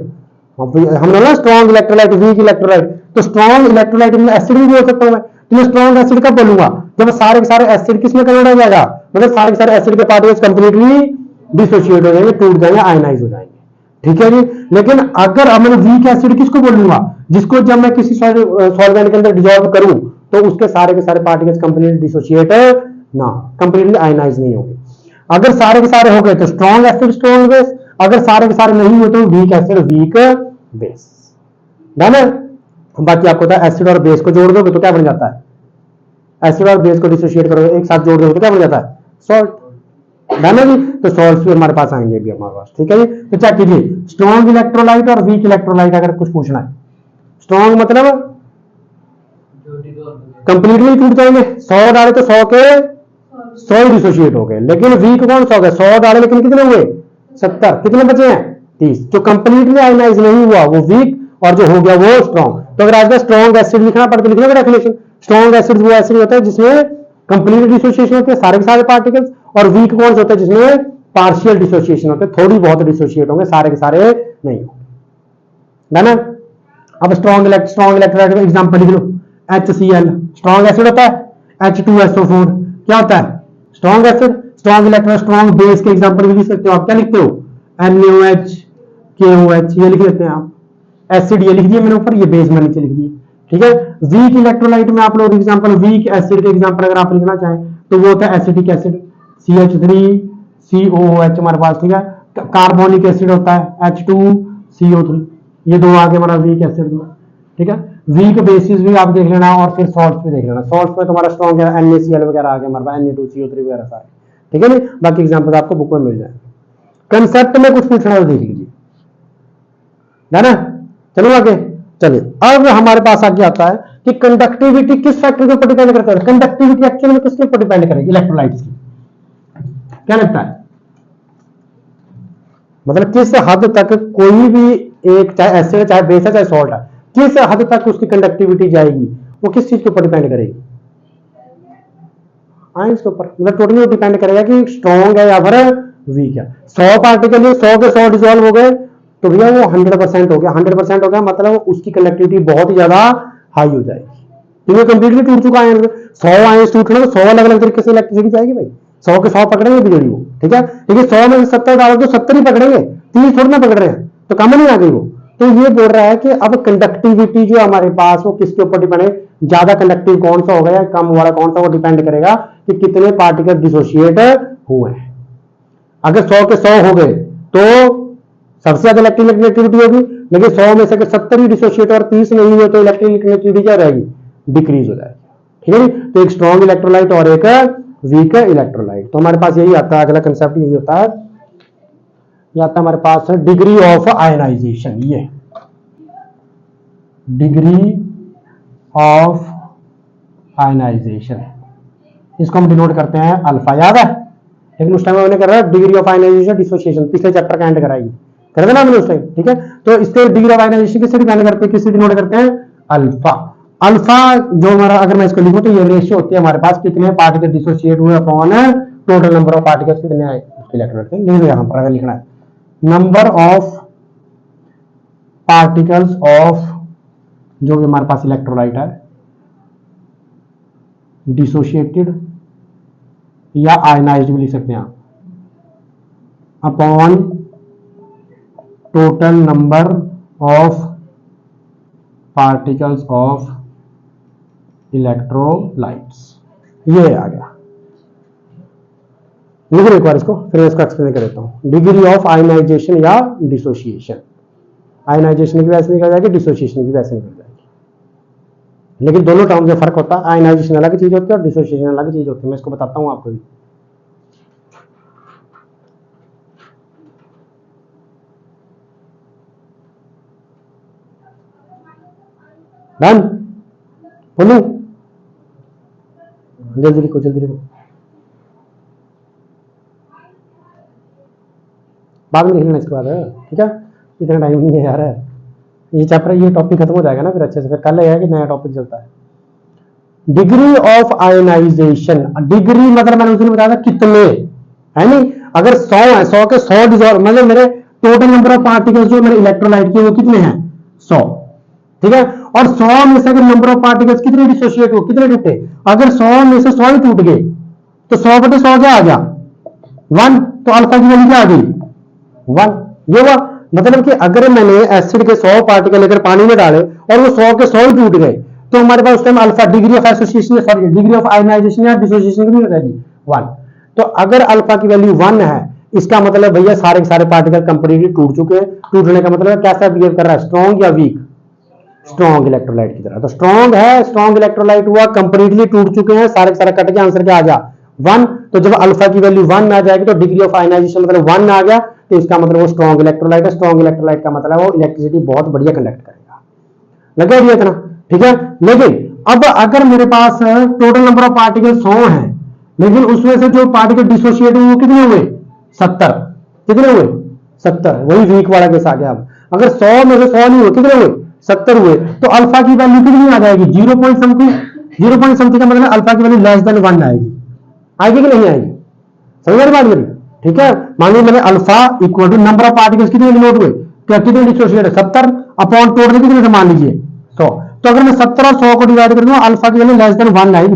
हमने ना स्ट्रॉन्ग इलेक्ट्रोलाइट, वीक इलेक्ट्रोलाइट, तो स्ट्रॉन्ग इलेक्ट्रोलाइट में एसिड भी बोल सकता हूं मैं, तो मैं स्ट्रॉन्ग एसिड कब बोलूंगा, जब सारे के सारे एसिड किस में कन्वर्ट हो जाएगा, मतलब सारे के सारे एसिड के पार्टिकल्स कंप्लीटली डिसोशिएट हो जाएंगे, टूट जाएंगे, आयनाइज हो जाएंगे। ठीक है जी। लेकिन अगर अब मैं वीक एसिड किसको बोलूंगा, जिसको जब मैं किसी सॉल्वेंट के अंदर डिसॉल्व करूं तो उसके सारे के सारे पार्टिकल्स कंप्लीटली डिसोशिएट ना, कंप्लीटली आयनाइज नहीं होंगे। अगर सारे के सारे हो गए तो स्ट्रॉन्ग एसिड स्ट्रॉन्ग बेस, अगर सारे के सारे नहीं हुए तो weak acid weak base. Done है। बाकी आपको पता है एसिड और बेस को जोड़ दोगे तो क्या बन जाता है, एसिड और बेस को डिसोशिएट करोगे, एक साथ जोड़ दोगे तो क्या बन जाता है, सॉल्ट। डन है जी। तो सॉल्ट्स भी हमारे पास आएंगे भी हमारे पास। ठीक है जी। तो चेक कीजिए, स्ट्रॉन्ग इलेक्ट्रोलाइट और वीक इलेक्ट्रोलाइट अगर कुछ पूछना है, स्ट्रॉन्ग मतलब कंप्लीटली टूट जाएंगे, 100 डाले तो 100 के 100 डिसोशिएट हो गए। लेकिन वीक कौन सा हो गया, 100 डाले लेकिन कितने हुए, 70, कितने बचे हैं, 30। जो कंप्लीटली आयनाइज नहीं हुआ वो वीक, और जो हो गया वो स्ट्रॉन्ग। तो अगर आज का स्ट्रॉन्ग एसिड लिखना पड़ता, लिखना डेफिनेशन, स्ट्रॉन्ग एसिड वो एसिड होता है जिसमें कंप्लीट डिसोसिएशन होते हैं सारे के सारे पार्टिकल्स, और वीक कौन सा होता है जिसमें पार्शियल डिसोसिएशन होते हैं, थोड़ी बहुत डिसोसिएट होंगे, सारे के सारे नहीं होंगे। ना अब स्ट्रॉन्ग इलेक्ट्रोलाइट का एग्जांपल लिख लो, HCl स्ट्रॉन्ग एसिड होता है, H2SO4 क्या होता है, strong acid. Strong electrolyte, strong base के एग्जांपल भी लिख सकते हो आप, क्या लिखते हो, NaOH KOH, ये लिख लेते हैं आप। एसिड ये लिख दिया मैंने ऊपर, ये बेस मैंने नीचे लिख दिया। ठीक है। वीक इलेक्ट्रोलाइट में आप लोग एग्जांपल, वीक एसिड के एग्जांपल अगर आप लिखना चाहें तो वो होता है एसिटिक एसिड, CH3COOH हमारे पास। ठीक है। कार्बोनिक एसिड होता है H2CO3, ये दो आगे हमारा वीक एसिड हुआ। ठीक है। वीक बेसिस भी आप देख लेना, और फिर सॉल्ट्स भी देख लेना। सॉल्ट्स में तुम्हारा स्ट्रॉन्ग है NaCl वगैरह आ गया हमारे पास, Na2CO3 वगैरह सारे। ठीक है नहीं, बाकी एग्जांपल आपको बुक में मिल जाएंगे। कंसेप्ट में कुछ पूछना तो देख लीजिए, है ना। चलो आगे चलिए। अब हमारे पास आगे आता है कि कंडक्टिविटी किस फैक्टर के ऊपर डिपेंड करता है। कंडक्टिविटी एक्चुअली में किसके ऊपर डिपेंड करेगी, इलेक्ट्रोलाइट्स की, क्या लगता है, मतलब किस हद तक कोई भी एक, चाहे एसिड चाहे बेस है चाहे सॉल्ट है, किस हद तक उसकी कंडक्टिविटी जाएगी, वो किस चीज के ऊपर डिपेंड करेगी, आयंस के ऊपर। मतलब टोटली डिपेंड करेगा कि स्ट्रॉन्ग है या फिर वीक है। 100 पार्टिकल 100 के 100 डिसॉल्व हो गए तो भैया वो 100% हो गया। 100% हो गया मतलब उसकी कंडक्टिविटी बहुत ही ज्यादा हाई हो जाएगी, क्योंकि कंप्लीटली टूट चुका है। 100 आयंस टूटने में 100 अलग अलग तरीके से इलेक्ट्रिसिटी जाएगी भाई, 100 के 100 पकड़ेंगे बिजली वो। ठीक है। लेकिन 100 में 70 डालो तो 70 ही पकड़ेंगे, 30 थोड़ी ना पकड़ रहे हैं, तो कम नहीं आ गई वो। तो ये बोल रहा है कि अब कंडक्टिविटी जो हमारे पास वो किसके ऊपर डिपेंड है, ज्यादा कंडक्टिव कौन सा होगा या कम वाला कौन सा, वो डिपेंड करेगा कि कितने पार्टिकल डिसोशिएट हुए हैं। अगर 100 के 100 हो गए तो सबसे ज्यादा इलेक्ट्रिकल कनेक्टिविटी होगी, लेकिन 100 में से 70 ही डिसोशिएट और 30 नहीं हुए तो इलेक्ट्रिकल कनेक्टिविटी क्या रहेगी, डिक्रीज हो जाएगी। ठीक है, तो एक स्ट्रॉन्ग इलेक्ट्रोलाइट और एक वीक इलेक्ट्रोलाइट। तो हमारे पास यही आता है, अगला कंसेप्ट यही होता है, ये आता है हमारे पास डिग्री ऑफ आयनाइजेशन। ये डिग्री ऑफ आयनाइजेशन, इसको हम डिनोट करते हैं अल्फा। याद है, लेकिन उस टाइम मैंने कर रहा है डिग्री ऑफ आयनाइजेशन डिसोसिएशन, पिछले चैप्टर का एंड कराएगी, कर देना मैंने उस टाइम। ठीक है, तो इससे डिग्री ऑफ आयनाइजेशन किससे डिपेंड करते हैं, किससे डिनोट करते हैं, अल्फा। अल्फा जो हमारा, अगर मैं इसको लिखूं तो ये रेशियो होती है हमारे पास कितने पार्टिकल डिसोसिएट हुए upon total number of particles कितने आए इलेक्ट्रोलाइट के। लिख दो यहां पर, अगर लिखना है नंबर ऑफ पार्टिकल्स ऑफ जो भी हमारे पास इलेक्ट्रोलाइट है डिसोशिएटेड या आयनाइज्ड भी लिख सकते हैं आप, upon total number of particles of electrolytes. ये आ गया, लिख लो एक बार इसको, फिर इसको एक्सप्लेन कर देता हूं। डिग्री ऑफ आयनाइजेशन या डिसोसिएशन, आयनाइजेशन की वैसे निकल जाएगी, डिसोसिएशन की वैसे निकल जाएगी, लेकिन दोनों टर्म में फर्क होता है। आयनाइजेशन अलग चीज होती है और डिसोसिएशन अलग चीज होती है, मैं इसको बताता हूं आपको भी। डन, बोलू जल्दी लिखो, जल्दी लिखो, बाद में लिख लेना इसके बाद, ठीक है, इतना टाइम नहीं है यार, ये चैप्टर ये टॉपिक खत्म हो जाएगा ना फिर अच्छे से, फिर कल है कि नया टॉपिक चलता है। डिग्री ऑफ आयनाइजेशन, डिग्री मतलब मैंने उसने बताया था कितने, है नहीं, अगर 100 है, 100 के 100 डिसॉल्व, मतलब मेरे टोटल नंबर ऑफ पार्टिकल्स जो मेरे इलेक्ट्रोलाइट के वो कितने हैं, 100। ठीक है, और 100 में से अगर नंबर ऑफ पार्टिकल्स कितने डिसोशिएट हो, कितने टूटे, अगर 100 में से 100 ही टूट गए तो 100/100 क्या आ गया, 1, तो अल्फा की वैल्यू क्या आ गई, 1। ये हुआ मतलब कि अगर मैंने एसिड के 100 पार्टिकल लेकर पानी में डाले और वो 100 के 100 ही टूट गए तो हमारे पास उस time alpha degree of association, sorry degree of ionisation या डिसोसिएशन कितनी हो जाएगी, 1। तो अगर अल्फा की वैल्यू 1 है, इसका मतलब भैया सारे के सारे पार्टिकल कंप्लीटली टूट चुके हैं। टूटने का मतलब कैसा बिहेव कर रहा है, स्ट्रॉन्ग या वीक, स्ट्रॉन्ग इलेक्ट्रोलाइट की तरह। तो स्ट्रॉन्ग है, स्ट्रॉन्ग इलेक्ट्रोलाइट हुआ, कंप्लीटली टूट चुके हैं, सारे के सारे कट के आंसर क्या आ गया, 1। तो जब अल्फा की वैल्यू 1 आ जाएगी तो डिग्री ऑफ आयनाइजेशन मतलब 1 आ गया, तो इसका मतलब वो स्ट्रॉन्ग इलेक्ट्रोलाइट है। स्ट्रॉन्ग इलेक्ट्रोलाइट का मतलब वो इलेक्ट्रिसिटी बहुत बढ़िया कंडक्ट करेगा, लगा दिया इतना, ठीक है। लेकिन अब अगर मेरे पास टोटल नंबर ऑफ पार्टिकल 100 है, लेकिन उसमें से जो पार्टिकल डिसोशिएट हुए वो कितने हुए, 70। कितने हुए, 70, वही वीक वाला केस आ गया। अब अगर 100 में से 100 नहीं हुए, कितने हुए, 70 हुए, तो अल्फा की वैल्यू कितनी आ जाएगी, 0 पॉइंट समथिंग। 0 पॉइंट समथिंग का मतलब अल्फा की वैल्यू लेस देन 1 आएगी, आएगी कि नहीं आएगी, समझ रहे बात मेरी, ठीक है। मान लीजिए मैंने alpha equal to number of particles कितने डिनोट हुए, क्या कितने डिसोशिएट है, 70 अपॉन टोटल कितने से मान लीजिए 100। तो अगर मैं 70 और 100 को डिवाइड कर दूं अल्फा की वैल्यू लेस देन 1 आएगी,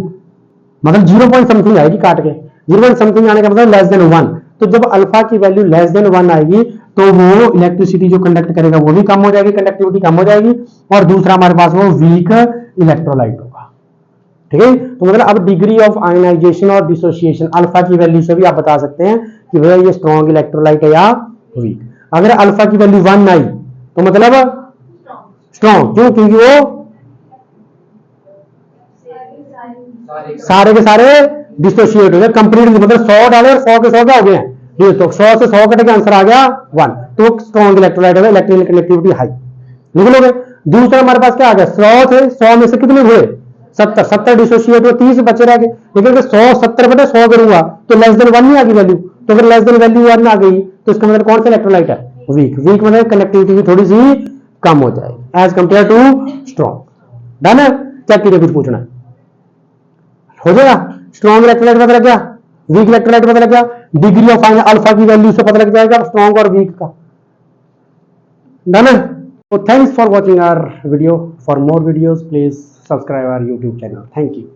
मतलब 0 पॉइंट समथिंग आएगी काट के, 0 पॉइंट समथिंग आने का मतलब लेस देन 1। तो जब अल्फा की वैल्यू लेस देन 1 आएगी तो वो इलेक्ट्रिसिटी जो कंडक्ट करेगा वो भी कम हो जाएगी, कंडक्टिविटी कम हो जाएगी, और दूसरा हमारे पास वो वीक इलेक्ट्रोलाइट होगा, ठीक है। तो मतलब अब डिग्री ऑफ आयनाइजेशन और डिसोसिएशन अल्फा की वैल्यू से भी आप बता सकते हैं कि भैया ये स्ट्रॉन्ग इलेक्ट्रोलाइट है या वीक। अगर अल्फा की वैल्यू 1 आई तो मतलब स्ट्रॉन्ग, क्यों, क्योंकि वो सारे के सारे डिसोशिएट हो गए कंप्लीट, मतलब 100 डाले और 100 के 100 क्या हो गए हैं, तो 100 से 100 कटे के आंसर आ गया 1, तो स्ट्रॉन्ग इलेक्ट्रोलाइट होगा, इलेक्ट्रिकल कनेक्टिविटी हाई, लिख लोगे। दूसरा हमारे पास क्या आ गया, 100 से 100 में से कितने हुए, 70 डिसोशिएट हुए, 30 बचे रह गए। लेकिन अगर 100 70/100 करूंगा तो लेस देन 1 नहीं आ गई वैल्यू, तो अगर लेस देन वैल्यू 1 आ गई तो इसका मतलब कौन सा इलेक्ट्रोलाइट है, वीक। वीक मतलब कनेक्टिविटी भी थोड़ी सी कम हो जाएगी as compare to strong. Done है, चेक कीजिए, कुछ पूछना हो जाएगा। स्ट्रॉन्ग इलेक्ट्रोलाइट पता लग गया, वीक इलेक्ट्रोलाइट पता लग गया, डिग्री ऑफ अल्फा की वैल्यू से पता लग जाएगा स्ट्रॉन्ग और वीक का। डन है। So thanks for watching our video. For more videos, please subscribe our YouTube channel. Thank you.